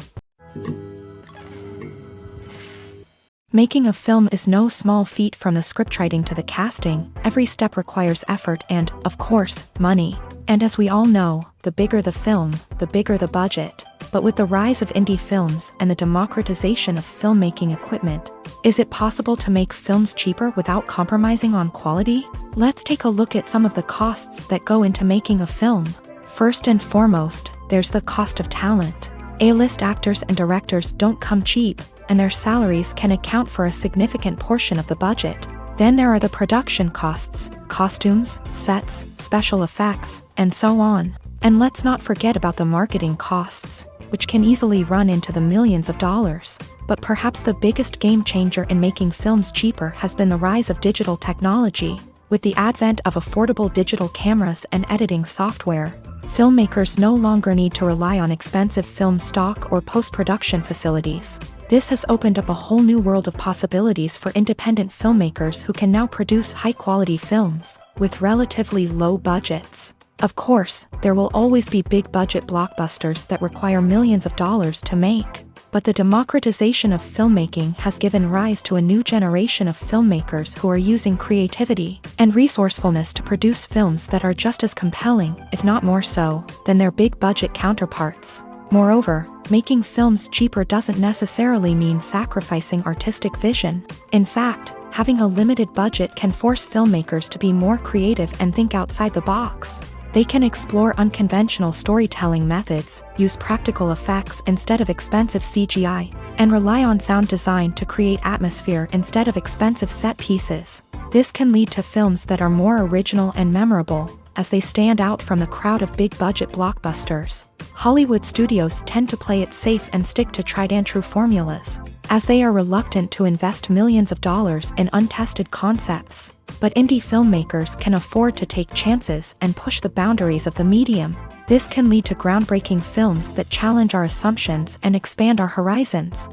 Making a film is no small feat. From the scriptwriting to the casting, every step requires effort and, of course, money. And as we all know, the bigger the film, the bigger the budget. But with the rise of indie films and the democratization of filmmaking equipment, is it possible to make films cheaper without compromising on quality? Let's take a look at some of the costs that go into making a film. First and foremost, there's the cost of talent. A-list actors and directors don't come cheap, and their salaries can account for a significant portion of the budget. Then there are the production costs, costumes, sets, special effects, and so on. And let's not forget about the marketing costs, which can easily run into the millions of dollars. But perhaps the biggest game changer in making films cheaper has been the rise of digital technology. With the advent of affordable digital cameras and editing software, filmmakers no longer need to rely on expensive film stock or post-production facilities. This has opened up a whole new world of possibilities for independent filmmakers who can now produce high-quality films with relatively low budgets. Of course, there will always be big-budget blockbusters that require millions of dollars to make. But the democratization of filmmaking has given rise to a new generation of filmmakers who are using creativity and resourcefulness to produce films that are just as compelling, if not more so, than their big-budget counterparts. Moreover, making films cheaper doesn't necessarily mean sacrificing artistic vision. In fact, having a limited budget can force filmmakers to be more creative and think outside the box. They can explore unconventional storytelling methods, use practical effects instead of expensive CGI, and rely on sound design to create atmosphere instead of expensive set pieces. This can lead to films that are more original and memorable, as they stand out from the crowd of big-budget blockbusters. Hollywood studios tend to play it safe and stick to tried-and-true formulas, as they are reluctant to invest millions of dollars in untested concepts. But indie filmmakers can afford to take chances and push the boundaries of the medium. This can lead to groundbreaking films that challenge our assumptions and expand our horizons.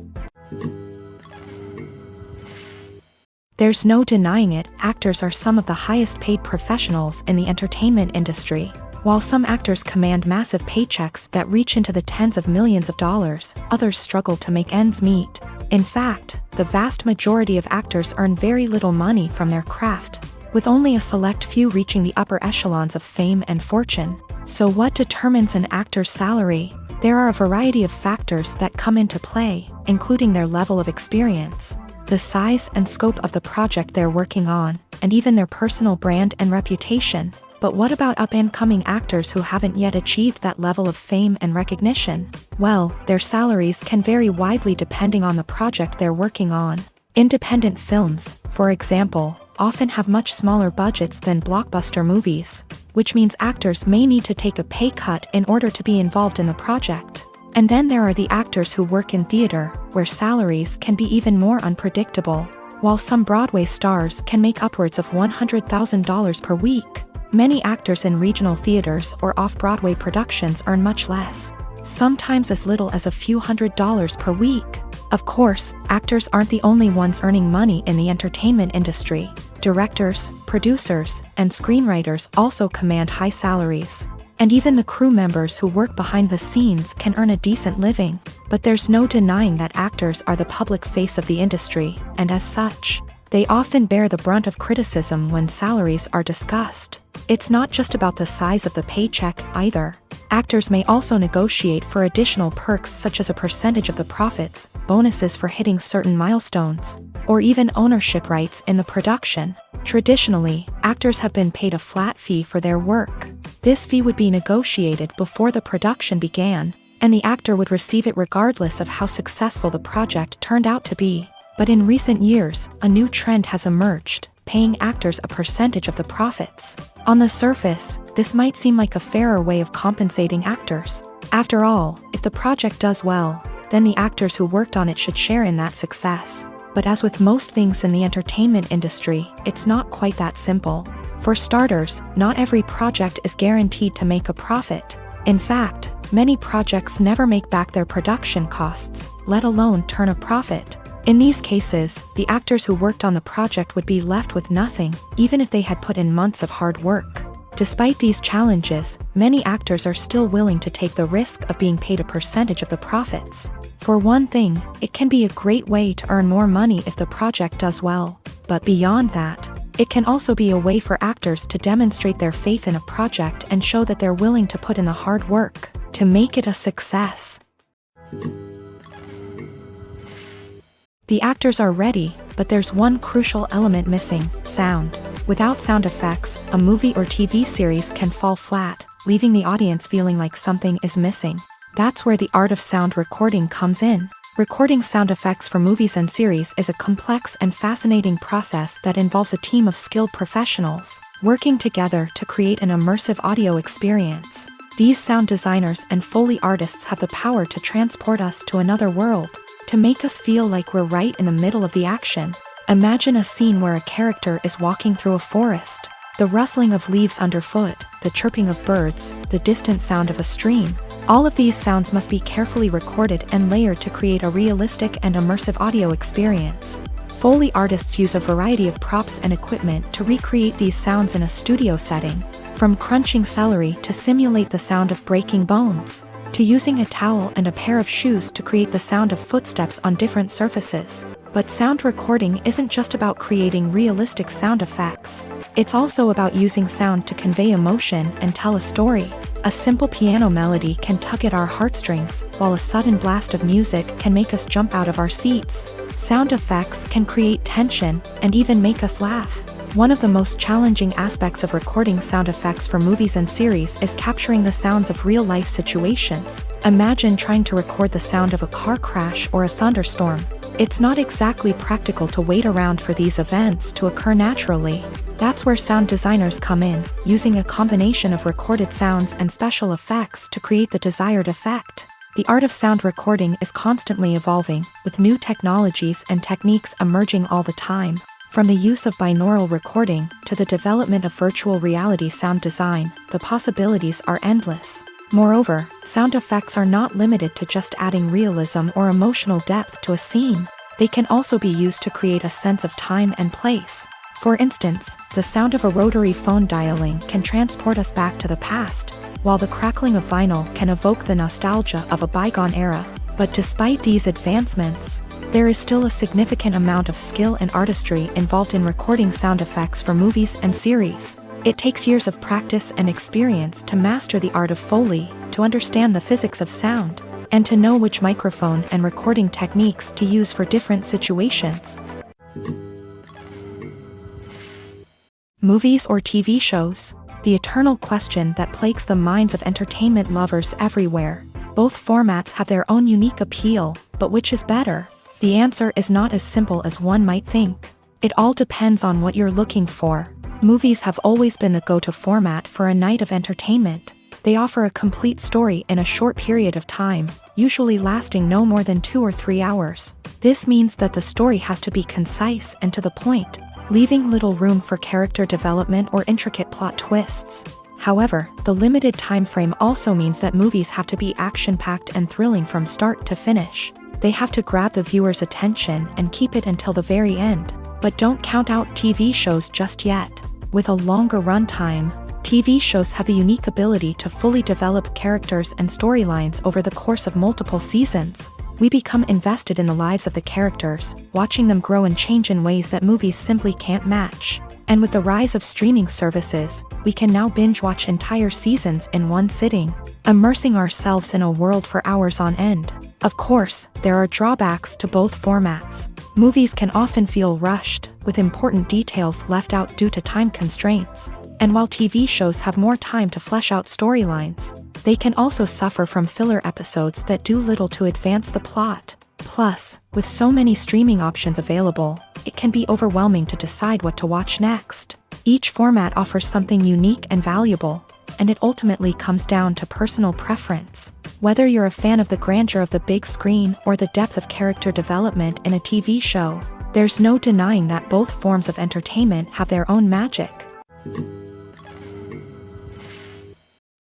There's no denying it, actors are some of the highest-paid professionals in the entertainment industry. While some actors command massive paychecks that reach into the tens of millions of dollars, others struggle to make ends meet. In fact, the vast majority of actors earn very little money from their craft, with only a select few reaching the upper echelons of fame and fortune. So what determines an actor's salary? There are a variety of factors that come into play, including their level of experience, the size and scope of the project they're working on, and even their personal brand and reputation. But what about up-and-coming actors who haven't yet achieved that level of fame and recognition? Well, their salaries can vary widely depending on the project they're working on. Independent films, for example, often have much smaller budgets than blockbuster movies, which means actors may need to take a pay cut in order to be involved in the project. And then there are the actors who work in theater, where salaries can be even more unpredictable. While some Broadway stars can make upwards of $100,000 per week, many actors in regional theaters or off-Broadway productions earn much less, sometimes as little as a few $100s per week. Of course, actors aren't the only ones earning money in the entertainment industry. Directors, producers, and screenwriters also command high salaries. And even the crew members who work behind the scenes can earn a decent living. But there's no denying that actors are the public face of the industry, and as such, they often bear the brunt of criticism when salaries are discussed. It's not just about the size of the paycheck, either. Actors may also negotiate for additional perks such as a percentage of the profits, bonuses for hitting certain milestones, or even ownership rights in the production. Traditionally, actors have been paid a flat fee for their work. This fee would be negotiated before the production began, and the actor would receive it regardless of how successful the project turned out to be. But in recent years, a new trend has emerged, paying actors a percentage of the profits. On the surface, this might seem like a fairer way of compensating actors. After all, if the project does well, then the actors who worked on it should share in that success. But as with most things in the entertainment industry, it's not quite that simple. For starters, not every project is guaranteed to make a profit. In fact, many projects never make back their production costs, let alone turn a profit. In these cases, the actors who worked on the project would be left with nothing, even if they had put in months of hard work. Despite these challenges, many actors are still willing to take the risk of being paid a percentage of the profits. For one thing, it can be a great way to earn more money if the project does well. But beyond that, it can also be a way for actors to demonstrate their faith in a project and show that they're willing to put in the hard work to make it a success. The actors are ready, but there's one crucial element missing: sound. Without sound effects, a movie or TV series can fall flat, leaving the audience feeling like something is missing. That's where the art of sound recording comes in. Recording sound effects for movies and series is a complex and fascinating process that involves a team of skilled professionals working together to create an immersive audio experience. These sound designers and Foley artists have the power to transport us to another world, to make us feel like we're right in the middle of the action. Imagine a scene where a character is walking through a forest. The rustling of leaves underfoot, the chirping of birds, the distant sound of a stream. All of these sounds must be carefully recorded and layered to create a realistic and immersive audio experience. Foley artists use a variety of props and equipment to recreate these sounds in a studio setting. From crunching celery to simulate the sound of breaking bones, to using a towel and a pair of shoes to create the sound of footsteps on different surfaces. But sound recording isn't just about creating realistic sound effects. It's also about using sound to convey emotion and tell a story. A simple piano melody can tug at our heartstrings, while a sudden blast of music can make us jump out of our seats. Sound effects can create tension and even make us laugh. One of the most challenging aspects of recording sound effects for movies and series is capturing the sounds of real-life situations. Imagine trying to record the sound of a car crash or a thunderstorm. It's not exactly practical to wait around for these events to occur naturally. That's where sound designers come in, using a combination of recorded sounds and special effects to create the desired effect. The art of sound recording is constantly evolving, with new technologies and techniques emerging all the time. From the use of binaural recording to the development of virtual reality sound design, the possibilities are endless. Moreover, sound effects are not limited to just adding realism or emotional depth to a scene. They can also be used to create a sense of time and place. For instance, the sound of a rotary phone dialing can transport us back to the past, while the crackling of vinyl can evoke the nostalgia of a bygone era. But despite these advancements, there is still a significant amount of skill and artistry involved in recording sound effects for movies and series. It takes years of practice and experience to master the art of Foley, to understand the physics of sound, and to know which microphone and recording techniques to use for different situations. Movies or TV shows? The eternal question that plagues the minds of entertainment lovers everywhere. Both formats have their own unique appeal, but which is better? The answer is not as simple as one might think. It all depends on what you're looking for. Movies have always been the go-to format for a night of entertainment. They offer a complete story in a short period of time, usually lasting no more than 2 or 3 hours. This means that the story has to be concise and to the point, leaving little room for character development or intricate plot twists. However, the limited time frame also means that movies have to be action-packed and thrilling from start to finish. They have to grab the viewer's attention and keep it until the very end. But don't count out TV shows just yet. With a longer runtime, TV shows have the unique ability to fully develop characters and storylines over the course of multiple seasons. We become invested in the lives of the characters, watching them grow and change in ways that movies simply can't match. And with the rise of streaming services, we can now binge-watch entire seasons in one sitting, immersing ourselves in a world for hours on end. Of course, there are drawbacks to both formats. Movies can often feel rushed, with important details left out due to time constraints. And while TV shows have more time to flesh out storylines, they can also suffer from filler episodes that do little to advance the plot. Plus, with so many streaming options available, it can be overwhelming to decide what to watch next. Each format offers something unique and valuable, and it ultimately comes down to personal preference. Whether you're a fan of the grandeur of the big screen or the depth of character development in a TV show, there's no denying that both forms of entertainment have their own magic.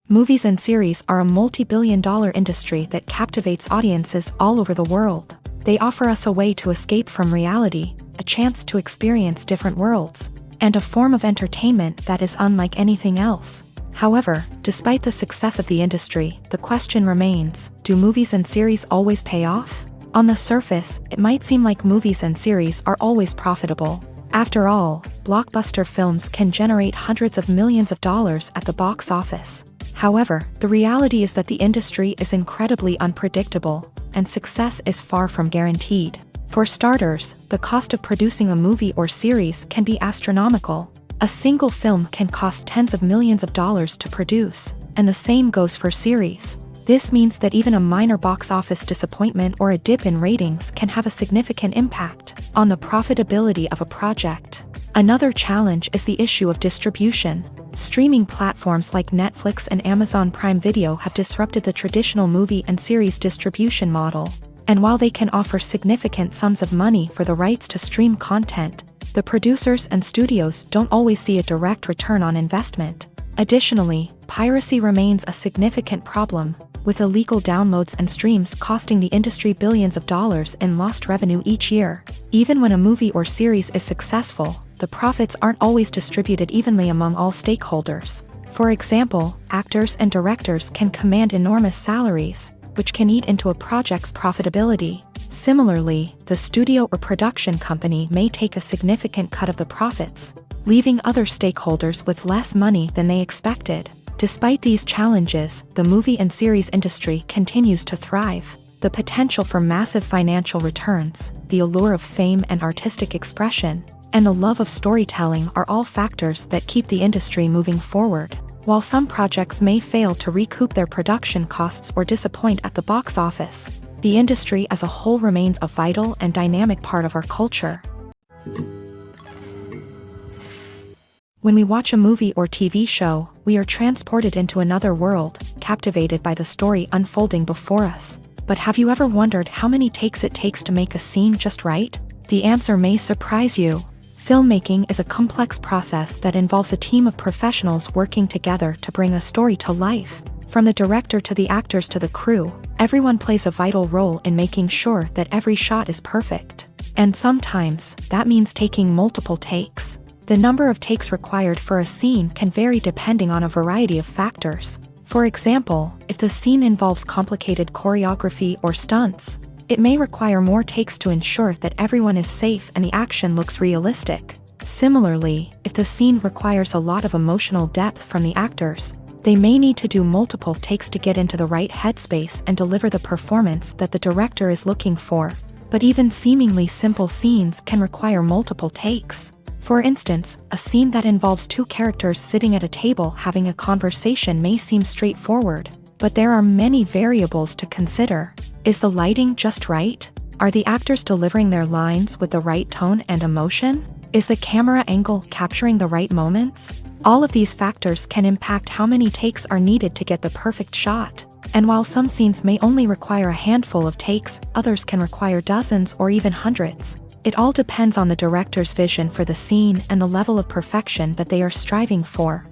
Movies and series are a multi-billion-dollar industry that captivates audiences all over the world. They offer us a way to escape from reality, a chance to experience different worlds, and a form of entertainment that is unlike anything else. However, despite the success of the industry, the question remains, do movies and series always pay off? On the surface, it might seem like movies and series are always profitable. After all, blockbuster films can generate hundreds of millions of dollars at the box office. However, the reality is that the industry is incredibly unpredictable, and success is far from guaranteed. For starters, the cost of producing a movie or series can be astronomical. A single film can cost tens of millions of dollars to produce, and the same goes for series. This means that even a minor box office disappointment or a dip in ratings can have a significant impact on the profitability of a project. Another challenge is the issue of distribution. Streaming platforms like Netflix and Amazon Prime Video have disrupted the traditional movie and series distribution model. And while they can offer significant sums of money for the rights to stream content, the producers and studios don't always see a direct return on investment. Additionally, piracy remains a significant problem, with illegal downloads and streams costing the industry billions of dollars in lost revenue each year. Even when a movie or series is successful, the profits aren't always distributed evenly among all stakeholders. For example, actors and directors can command enormous salaries, which can eat into a project's profitability. Similarly, the studio or production company may take a significant cut of the profits, leaving other stakeholders with less money than they expected. Despite these challenges, the movie and series industry continues to thrive. The potential for massive financial returns, the allure of fame and artistic expression, and the love of storytelling are all factors that keep the industry moving forward. While some projects may fail to recoup their production costs or disappoint at the box office, the industry as a whole remains a vital and dynamic part of our culture. When we watch a movie or TV show, we are transported into another world, captivated by the story unfolding before us. But have you ever wondered how many takes it takes to make a scene just right? The answer may surprise you. Filmmaking is a complex process that involves a team of professionals working together to bring a story to life. From the director to the actors to the crew, everyone plays a vital role in making sure that every shot is perfect. And sometimes, that means taking multiple takes. The number of takes required for a scene can vary depending on a variety of factors. For example, if the scene involves complicated choreography or stunts, it may require more takes to ensure that everyone is safe and the action looks realistic. Similarly, if the scene requires a lot of emotional depth from the actors, they may need to do multiple takes to get into the right headspace and deliver the performance that the director is looking for. But even seemingly simple scenes can require multiple takes. For instance, a scene that involves two characters sitting at a table having a conversation may seem straightforward, but there are many variables to consider. Is the lighting just right? Are the actors delivering their lines with the right tone and emotion? Is the camera angle capturing the right moments? All of these factors can impact how many takes are needed to get the perfect shot. And while some scenes may only require a handful of takes, others can require dozens or even hundreds. It all depends on the director's vision for the scene and the level of perfection that they are striving for.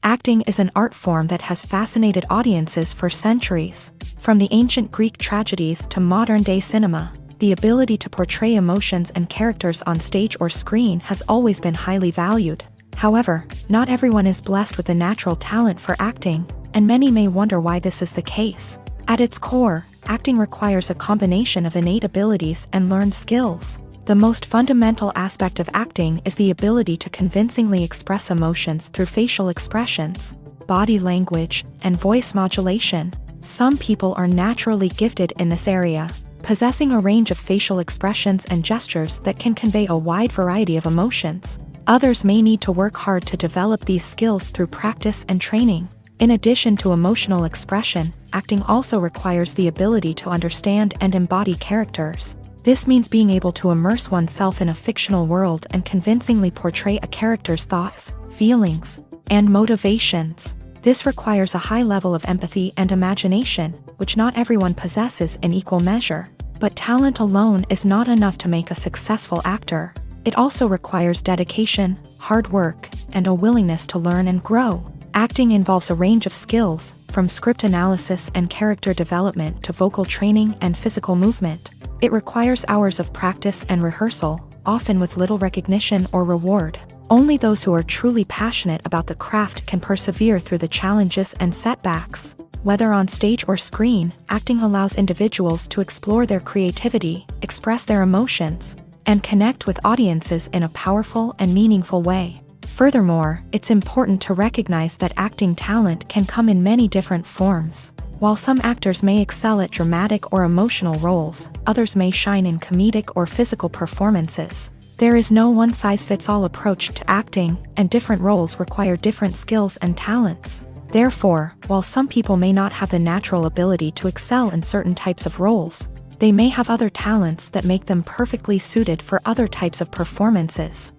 Acting is an art form that has fascinated audiences for centuries. From the ancient Greek tragedies to modern-day cinema, the ability to portray emotions and characters on stage or screen has always been highly valued. However, not everyone is blessed with a natural talent for acting, and many may wonder why this is the case. At its core, acting requires a combination of innate abilities and learned skills. The most fundamental aspect of acting is the ability to convincingly express emotions through facial expressions, body language, and voice modulation. Some people are naturally gifted in this area, possessing a range of facial expressions and gestures that can convey a wide variety of emotions. Others may need to work hard to develop these skills through practice and training. In addition to emotional expression, acting also requires the ability to understand and embody characters. This means being able to immerse oneself in a fictional world and convincingly portray a character's thoughts, feelings, and motivations. This requires a high level of empathy and imagination, which not everyone possesses in equal measure. But talent alone is not enough to make a successful actor. It also requires dedication, hard work, and a willingness to learn and grow. Acting involves a range of skills, from script analysis and character development to vocal training and physical movement. It requires hours of practice and rehearsal, often with little recognition or reward. Only those who are truly passionate about the craft can persevere through the challenges and setbacks. Whether on stage or screen, acting allows individuals to explore their creativity, express their emotions, and connect with audiences in a powerful and meaningful way. Furthermore, it's important to recognize that acting talent can come in many different forms. While some actors may excel at dramatic or emotional roles, others may shine in comedic or physical performances. There is no one-size-fits-all approach to acting, and different roles require different skills and talents. Therefore, while some people may not have the natural ability to excel in certain types of roles, they may have other talents that make them perfectly suited for other types of performances.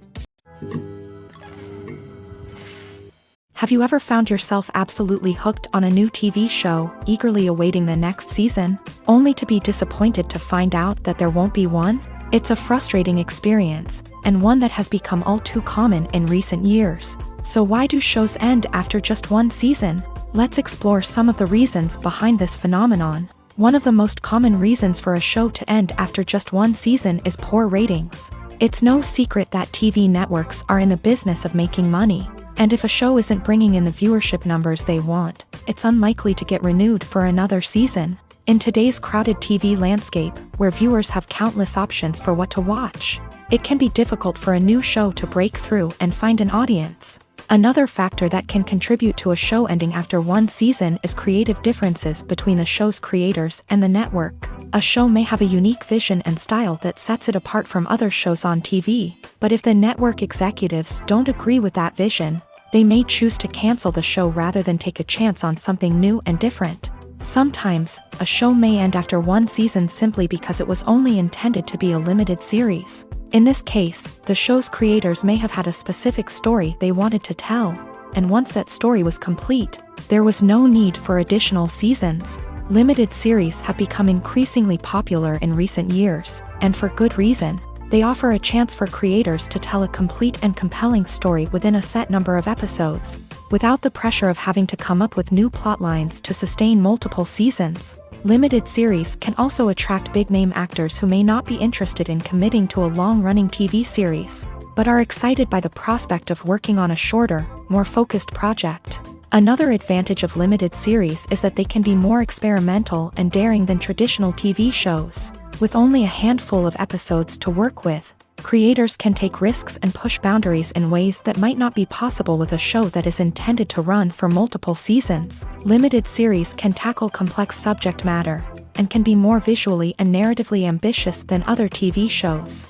Have you ever found yourself absolutely hooked on a new TV show, eagerly awaiting the next season, only to be disappointed to find out that there won't be one? It's a frustrating experience, and one that has become all too common in recent years. So why do shows end after just one season? Let's explore some of the reasons behind this phenomenon. One of the most common reasons for a show to end after just one season is poor ratings. It's no secret that TV networks are in the business of making money, and if a show isn't bringing in the viewership numbers they want, it's unlikely to get renewed for another season. In today's crowded TV landscape, where viewers have countless options for what to watch, it can be difficult for a new show to break through and find an audience. Another factor that can contribute to a show ending after one season is creative differences between the show's creators and the network. A show may have a unique vision and style that sets it apart from other shows on TV, but if the network executives don't agree with that vision, they may choose to cancel the show rather than take a chance on something new and different. Sometimes, a show may end after one season simply because it was only intended to be a limited series. In this case, the show's creators may have had a specific story they wanted to tell, and once that story was complete, there was no need for additional seasons. Limited series have become increasingly popular in recent years, and for good reason. They offer a chance for creators to tell a complete and compelling story within a set number of episodes, without the pressure of having to come up with new plotlines to sustain multiple seasons. Limited series can also attract big-name actors who may not be interested in committing to a long-running TV series, but are excited by the prospect of working on a shorter, more focused project. Another advantage of limited series is that they can be more experimental and daring than traditional TV shows. With only a handful of episodes to work with, creators can take risks and push boundaries in ways that might not be possible with a show that is intended to run for multiple seasons. Limited series can tackle complex subject matter, and can be more visually and narratively ambitious than other TV shows.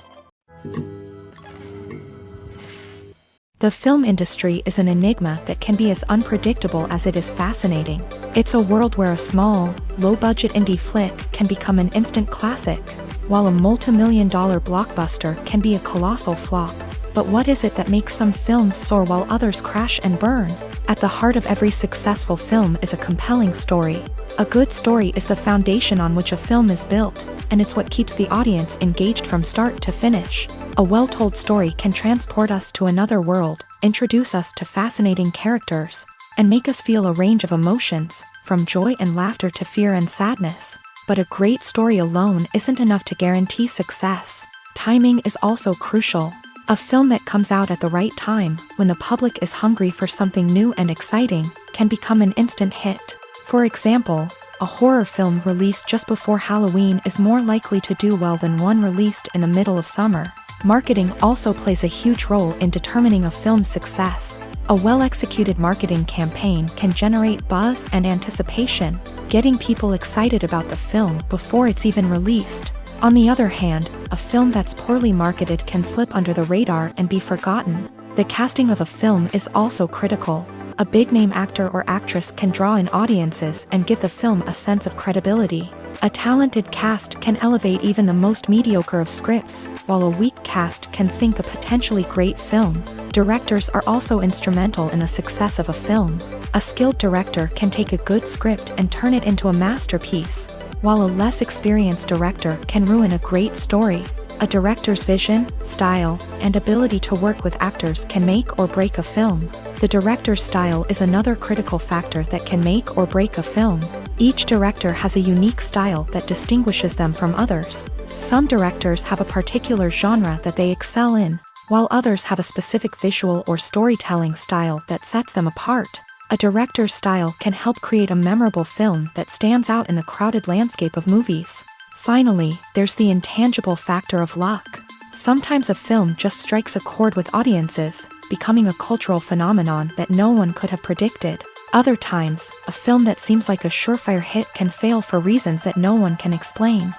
The film industry is an enigma that can be as unpredictable as it is fascinating. It's a world where a small, low-budget indie flick can become an instant classic, while a multi-million-dollar blockbuster can be a colossal flop. But what is it that makes some films soar while others crash and burn? At the heart of every successful film is a compelling story. A good story is the foundation on which a film is built, and it's what keeps the audience engaged from start to finish. A well-told story can transport us to another world, introduce us to fascinating characters, and make us feel a range of emotions, from joy and laughter to fear and sadness. But a great story alone isn't enough to guarantee success. Timing is also crucial. A film that comes out at the right time, when the public is hungry for something new and exciting, can become an instant hit. For example, a horror film released just before Halloween is more likely to do well than one released in the middle of summer. Marketing also plays a huge role in determining a film's success. A well-executed marketing campaign can generate buzz and anticipation, getting people excited about the film before it's even released. On the other hand, a film that's poorly marketed can slip under the radar and be forgotten. The casting of a film is also critical. A big-name actor or actress can draw in audiences and give the film a sense of credibility. A talented cast can elevate even the most mediocre of scripts, while a weak cast can sink a potentially great film. Directors are also instrumental in the success of a film. A skilled director can take a good script and turn it into a masterpiece, while a less experienced director can ruin a great story. A director's vision, style, and ability to work with actors can make or break a film. The director's style is another critical factor that can make or break a film. Each director has a unique style that distinguishes them from others. Some directors have a particular genre that they excel in, while others have a specific visual or storytelling style that sets them apart. A director's style can help create a memorable film that stands out in the crowded landscape of movies. Finally, there's the intangible factor of luck. Sometimes a film just strikes a chord with audiences, becoming a cultural phenomenon that no one could have predicted. Other times, a film that seems like a surefire hit can fail for reasons that no one can explain.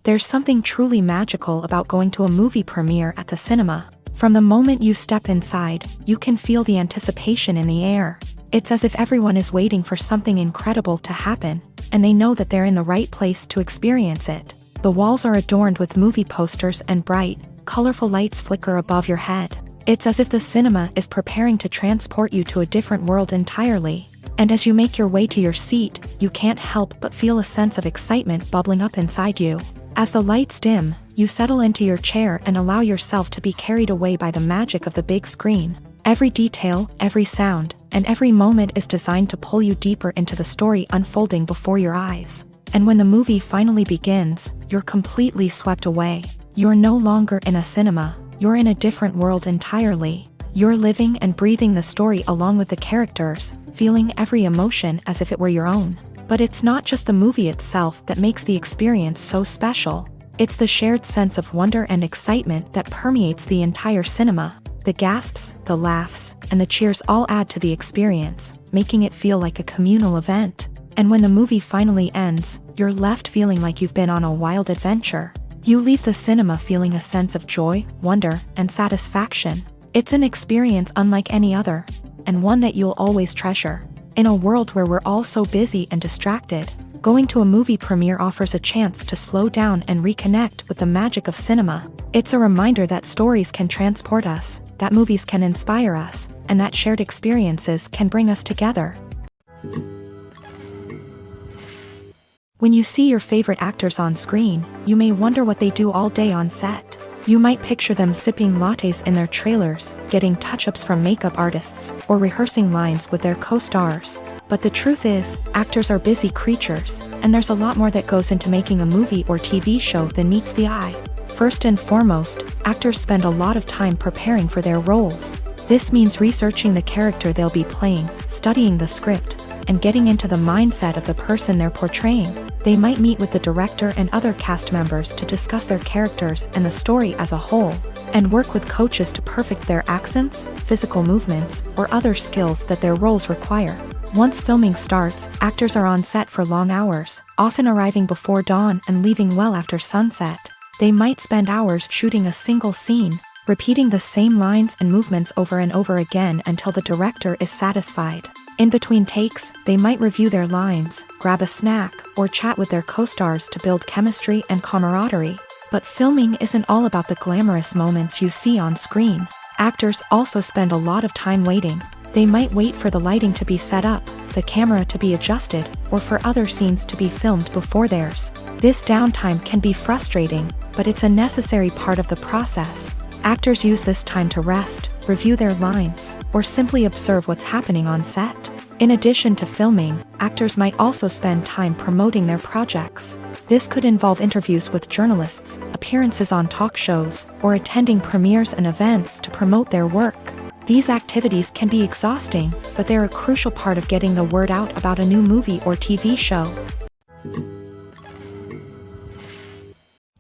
There's something truly magical about going to a movie premiere at the cinema. From the moment you step inside, you can feel the anticipation in the air. It's as if everyone is waiting for something incredible to happen, and they know that they're in the right place to experience it. The walls are adorned with movie posters and bright, colorful lights flicker above your head. It's as if the cinema is preparing to transport you to a different world entirely. And as you make your way to your seat, you can't help but feel a sense of excitement bubbling up inside you. As the lights dim, you settle into your chair and allow yourself to be carried away by the magic of the big screen. Every detail, every sound, and every moment is designed to pull you deeper into the story unfolding before your eyes. And when the movie finally begins, you're completely swept away. You're no longer in a cinema, you're in a different world entirely. You're living and breathing the story along with the characters, feeling every emotion as if it were your own. But it's not just the movie itself that makes the experience so special. It's the shared sense of wonder and excitement that permeates the entire cinema. The gasps, the laughs, and the cheers all add to the experience, making it feel like a communal event. And when the movie finally ends, you're left feeling like you've been on a wild adventure. You leave the cinema feeling a sense of joy, wonder, and satisfaction. It's an experience unlike any other, and one that you'll always treasure. In a world where we're all so busy and distracted, going to a movie premiere offers a chance to slow down and reconnect with the magic of cinema. It's a reminder that stories can transport us, that movies can inspire us, and that shared experiences can bring us together. When you see your favorite actors on screen, you may wonder what they do all day on set. You might picture them sipping lattes in their trailers, getting touch-ups from makeup artists, or rehearsing lines with their co-stars. But the truth is, actors are busy creatures, and there's a lot more that goes into making a movie or TV show than meets the eye. First and foremost, actors spend a lot of time preparing for their roles. This means researching the character they'll be playing, studying the script, and getting into the mindset of the person they're portraying. They might meet with the director and other cast members to discuss their characters and the story as a whole, and work with coaches to perfect their accents, physical movements, or other skills that their roles require. Once filming starts, actors are on set for long hours, often arriving before dawn and leaving well after sunset. They might spend hours shooting a single scene, repeating the same lines and movements over and over again until the director is satisfied. In between takes, they might review their lines, grab a snack, or chat with their co-stars to build chemistry and camaraderie. But filming isn't all about the glamorous moments you see on screen. Actors also spend a lot of time waiting. They might wait for the lighting to be set up, the camera to be adjusted, or for other scenes to be filmed before theirs. This downtime can be frustrating, but it's a necessary part of the process. Actors use this time to rest, review their lines, or simply observe what's happening on set. In addition to filming, actors might also spend time promoting their projects. This could involve interviews with journalists, appearances on talk shows, or attending premieres and events to promote their work. These activities can be exhausting, but they're a crucial part of getting the word out about a new movie or TV show.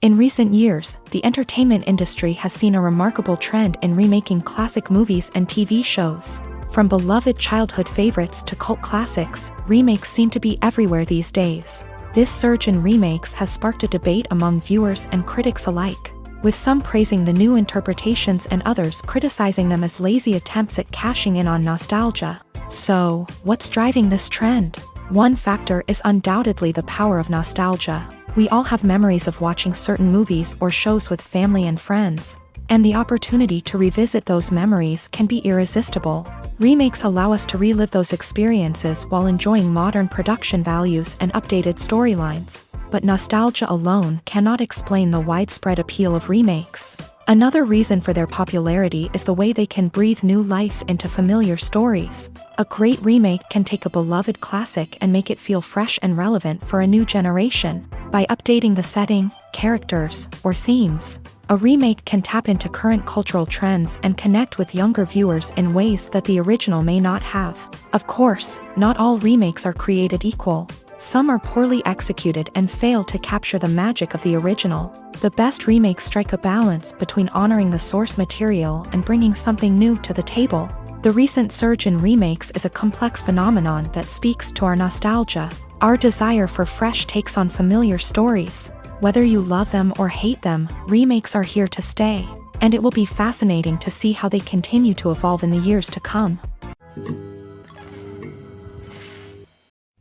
In recent years, the entertainment industry has seen a remarkable trend in remaking classic movies and TV shows. From beloved childhood favorites to cult classics, remakes seem to be everywhere these days. This surge in remakes has sparked a debate among viewers and critics alike, with some praising the new interpretations and others criticizing them as lazy attempts at cashing in on nostalgia. So, what's driving this trend? One factor is undoubtedly the power of nostalgia. We all have memories of watching certain movies or shows with family and friends, and the opportunity to revisit those memories can be irresistible. Remakes allow us to relive those experiences while enjoying modern production values and updated storylines. But nostalgia alone cannot explain the widespread appeal of remakes. Another reason for their popularity is the way they can breathe new life into familiar stories. A great remake can take a beloved classic and make it feel fresh and relevant for a new generation. By updating the setting, characters, or themes, a remake can tap into current cultural trends and connect with younger viewers in ways that the original may not have. Of course, not all remakes are created equal. Some are poorly executed and fail to capture the magic of the original. The best remakes strike a balance between honoring the source material and bringing something new to the table. The recent surge in remakes is a complex phenomenon that speaks to our nostalgia, our desire for fresh takes on familiar stories. Whether you love them or hate them, remakes are here to stay, and it will be fascinating to see how they continue to evolve in the years to come.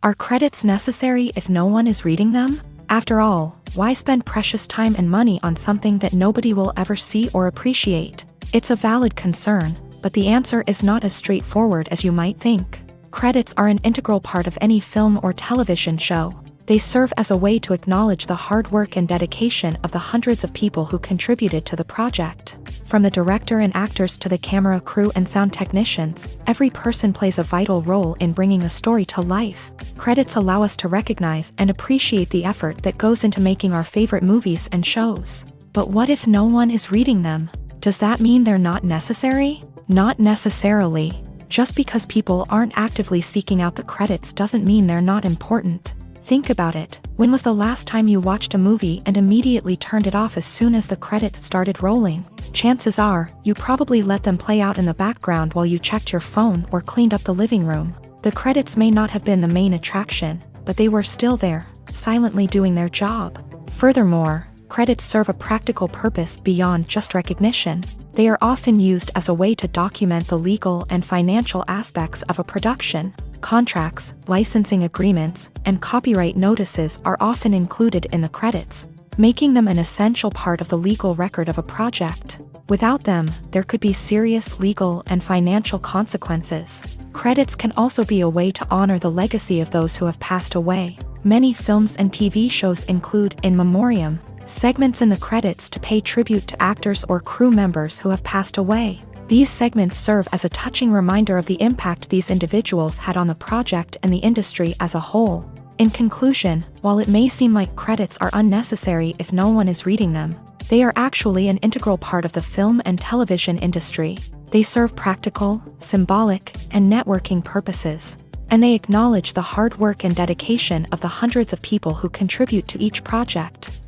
Are credits necessary if no one is reading them? After all, why spend precious time and money on something that nobody will ever see or appreciate? It's a valid concern, but the answer is not as straightforward as you might think. Credits are an integral part of any film or television show. They serve as a way to acknowledge the hard work and dedication of the hundreds of people who contributed to the project. From the director and actors to the camera crew and sound technicians, every person plays a vital role in bringing a story to life. Credits allow us to recognize and appreciate the effort that goes into making our favorite movies and shows. But what if no one is reading them? Does that mean they're not necessary? Not necessarily. Just because people aren't actively seeking out the credits doesn't mean they're not important. Think about it. When was the last time you watched a movie and immediately turned it off as soon as the credits started rolling? Chances are, you probably let them play out in the background while you checked your phone or cleaned up the living room. The credits may not have been the main attraction, but they were still there, silently doing their job. Furthermore, credits serve a practical purpose beyond just recognition. They are often used as a way to document the legal and financial aspects of a production. Contracts, licensing agreements, and copyright notices are often included in the credits, making them an essential part of the legal record of a project. Without them, there could be serious legal and financial consequences. Credits can also be a way to honor the legacy of those who have passed away. Many films and TV shows include in memoriam segments in the credits to pay tribute to actors or crew members who have passed away. These segments serve as a touching reminder of the impact these individuals had on the project and the industry as a whole. In conclusion, while it may seem like credits are unnecessary if no one is reading them, they are actually an integral part of the film and television industry. They serve practical, symbolic, and networking purposes, and they acknowledge the hard work and dedication of the hundreds of people who contribute to each project.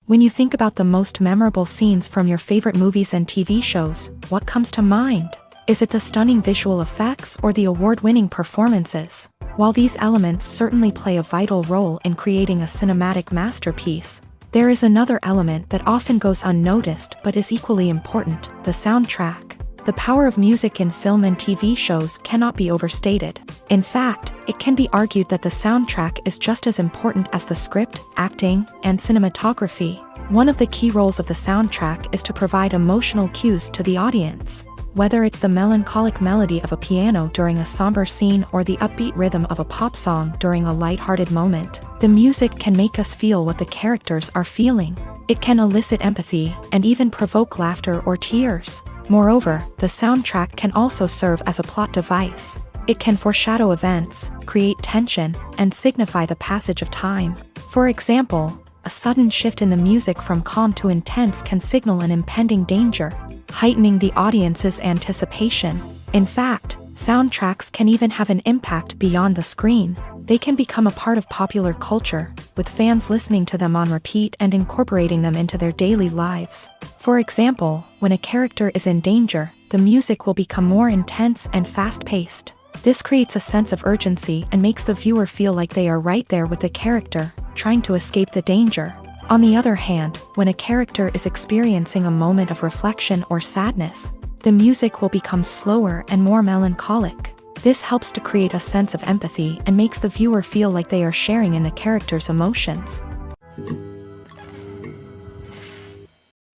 When you think about the most memorable scenes from your favorite movies and TV shows, what comes to mind? Is it the stunning visual effects or the award-winning performances? While these elements certainly play a vital role in creating a cinematic masterpiece, there is another element that often goes unnoticed but is equally important: the soundtrack. The power of music in film and TV shows cannot be overstated. In fact, it can be argued that the soundtrack is just as important as the script, acting, and cinematography. One of the key roles of the soundtrack is to provide emotional cues to the audience. Whether it's the melancholic melody of a piano during a somber scene or the upbeat rhythm of a pop song during a lighthearted moment, the music can make us feel what the characters are feeling. It can elicit empathy and even provoke laughter or tears. Moreover, the soundtrack can also serve as a plot device. It can foreshadow events, create tension, and signify the passage of time. For example, a sudden shift in the music from calm to intense can signal an impending danger, heightening the audience's anticipation. In fact, soundtracks can even have an impact beyond the screen. They can become a part of popular culture, with fans listening to them on repeat and incorporating them into their daily lives. For example, when a character is in danger, the music will become more intense and fast-paced. This creates a sense of urgency and makes the viewer feel like they are right there with the character, trying to escape the danger. On the other hand, when a character is experiencing a moment of reflection or sadness, the music will become slower and more melancholic. This helps to create a sense of empathy and makes the viewer feel like they are sharing in the character's emotions.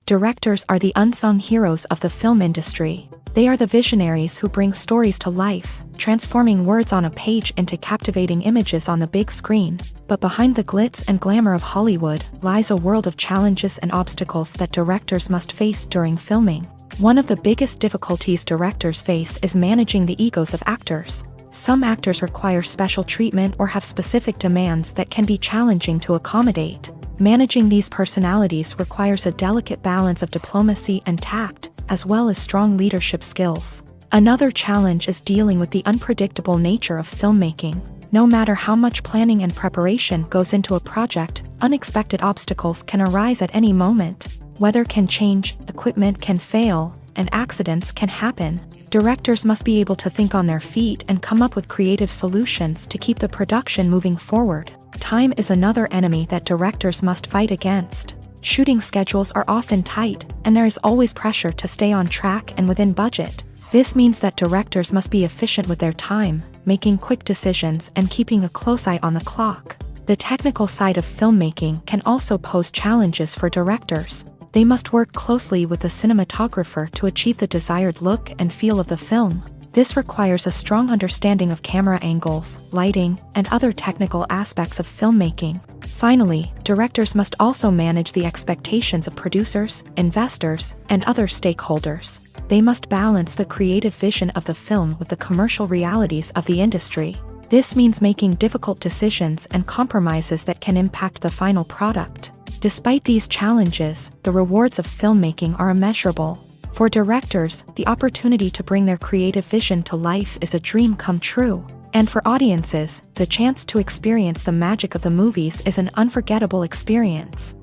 Directors are the unsung heroes of the film industry. They are the visionaries who bring stories to life, transforming words on a page into captivating images on the big screen. But behind the glitz and glamour of Hollywood lies a world of challenges and obstacles that directors must face during filming. One of the biggest difficulties directors face is managing the egos of actors. Some actors require special treatment or have specific demands that can be challenging to accommodate. Managing these personalities requires a delicate balance of diplomacy and tact, as well as strong leadership skills. Another challenge is dealing with the unpredictable nature of filmmaking. No matter how much planning and preparation goes into a project, unexpected obstacles can arise at any moment. Weather can change, equipment can fail, and accidents can happen. Directors must be able to think on their feet and come up with creative solutions to keep the production moving forward. Time is another enemy that directors must fight against. Shooting schedules are often tight, and there is always pressure to stay on track and within budget. This means that directors must be efficient with their time, making quick decisions and keeping a close eye on the clock. The technical side of filmmaking can also pose challenges for directors. They must work closely with the cinematographer to achieve the desired look and feel of the film. This requires a strong understanding of camera angles, lighting, and other technical aspects of filmmaking. Finally, directors must also manage the expectations of producers, investors, and other stakeholders. They must balance the creative vision of the film with the commercial realities of the industry. This means making difficult decisions and compromises that can impact the final product. Despite these challenges, the rewards of filmmaking are immeasurable. For directors, the opportunity to bring their creative vision to life is a dream come true. And for audiences, the chance to experience the magic of the movies is an unforgettable experience.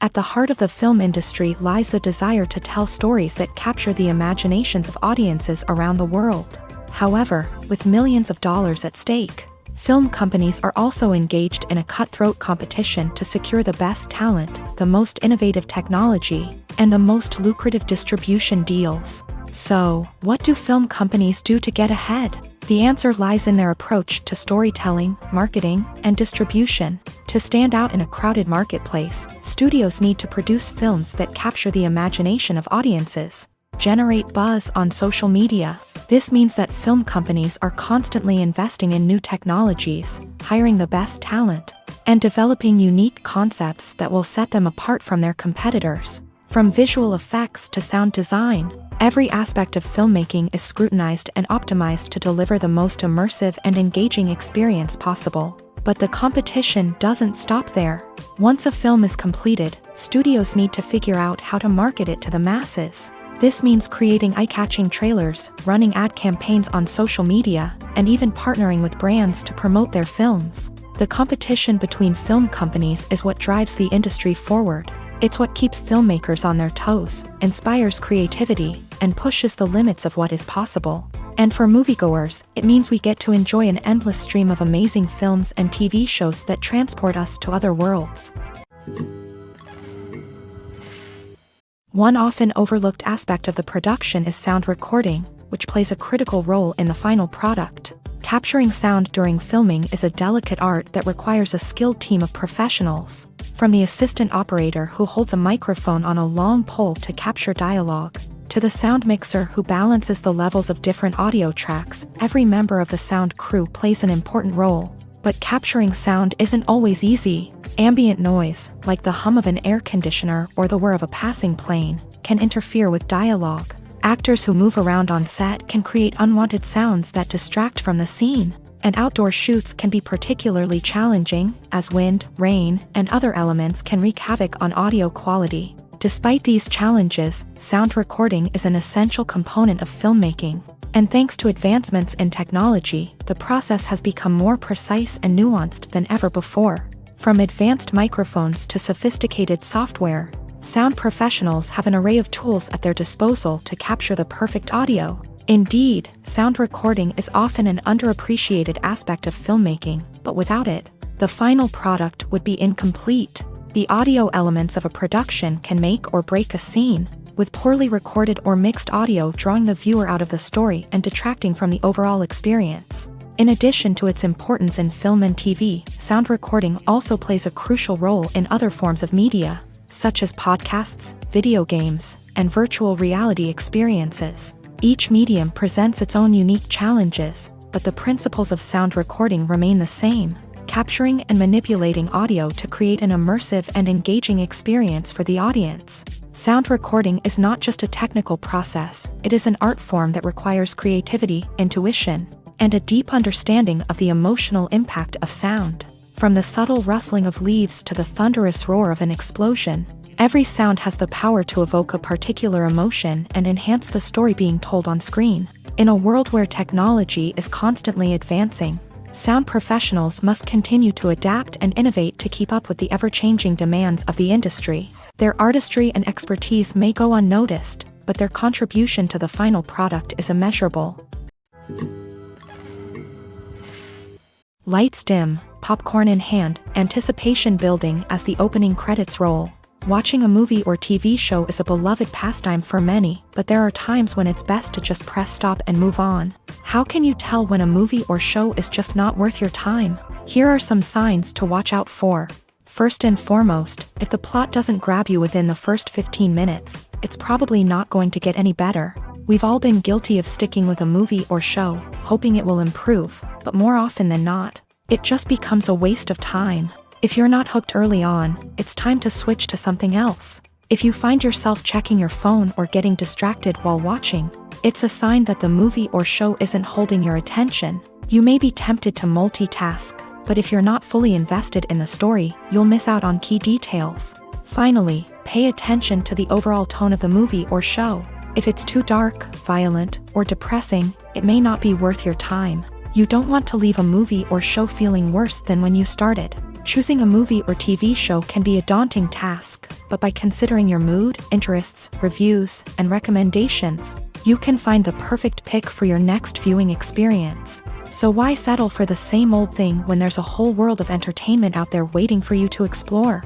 At the heart of the film industry lies the desire to tell stories that capture the imaginations of audiences around the world. However, with millions of dollars at stake, film companies are also engaged in a cutthroat competition to secure the best talent, the most innovative technology, and the most lucrative distribution deals. So, what do film companies do to get ahead? The answer lies in their approach to storytelling, marketing, and distribution. To stand out in a crowded marketplace, studios need to produce films that capture the imagination of audiences, generate buzz on social media. This means that film companies are constantly investing in new technologies, hiring the best talent, and developing unique concepts that will set them apart from their competitors. From visual effects to sound design, every aspect of filmmaking is scrutinized and optimized to deliver the most immersive and engaging experience possible. But the competition doesn't stop there. Once a film is completed, studios need to figure out how to market it to the masses. This means creating eye-catching trailers, running ad campaigns on social media, and even partnering with brands to promote their films. The competition between film companies is what drives the industry forward. It's what keeps filmmakers on their toes, inspires creativity, and pushes the limits of what is possible. And for moviegoers, it means we get to enjoy an endless stream of amazing films and TV shows that transport us to other worlds. One often overlooked aspect of the production is sound recording, which plays a critical role in the final product. Capturing sound during filming is a delicate art that requires a skilled team of professionals. From the assistant operator who holds a microphone on a long pole to capture dialogue, to the sound mixer who balances the levels of different audio tracks, every member of the sound crew plays an important role. But capturing sound isn't always easy. Ambient noise, like the hum of an air conditioner or the whir of a passing plane, can interfere with dialogue. Actors who move around on set can create unwanted sounds that distract from the scene. And outdoor shoots can be particularly challenging, as wind, rain, and other elements can wreak havoc on audio quality. Despite these challenges, sound recording is an essential component of filmmaking. And thanks to advancements in technology, the process has become more precise and nuanced than ever before. From advanced microphones to sophisticated software, sound professionals have an array of tools at their disposal to capture the perfect audio. Indeed, sound recording is often an underappreciated aspect of filmmaking, but without it, the final product would be incomplete. The audio elements of a production can make or break a scene, with poorly recorded or mixed audio drawing the viewer out of the story and detracting from the overall experience. In addition to its importance in film and TV, sound recording also plays a crucial role in other forms of media, such as podcasts, video games, and virtual reality experiences. Each medium presents its own unique challenges, but the principles of sound recording remain the same, capturing and manipulating audio to create an immersive and engaging experience for the audience. Sound recording is not just a technical process, it is an art form that requires creativity, intuition, and a deep understanding of the emotional impact of sound. From the subtle rustling of leaves to the thunderous roar of an explosion, every sound has the power to evoke a particular emotion and enhance the story being told on screen. In a world where technology is constantly advancing, sound professionals must continue to adapt and innovate to keep up with the ever-changing demands of the industry. Their artistry and expertise may go unnoticed, but their contribution to the final product is immeasurable. Lights dim, popcorn in hand, anticipation building as the opening credits roll. Watching a movie or TV show is a beloved pastime for many, but there are times when it's best to just press stop and move on. How can you tell when a movie or show is just not worth your time? Here are some signs to watch out for. First and foremost, if the plot doesn't grab you within the first 15 minutes, it's probably not going to get any better. We've all been guilty of sticking with a movie or show, hoping it will improve, but more often than not, it just becomes a waste of time. If you're not hooked early on, it's time to switch to something else. If you find yourself checking your phone or getting distracted while watching, it's a sign that the movie or show isn't holding your attention. You may be tempted to multitask, but if you're not fully invested in the story, you'll miss out on key details. Finally, pay attention to the overall tone of the movie or show. If it's too dark, violent, or depressing, it may not be worth your time. You don't want to leave a movie or show feeling worse than when you started. Choosing a movie or TV show can be a daunting task, but by considering your mood, interests, reviews, and recommendations, you can find the perfect pick for your next viewing experience. So why settle for the same old thing when there's a whole world of entertainment out there waiting for you to explore?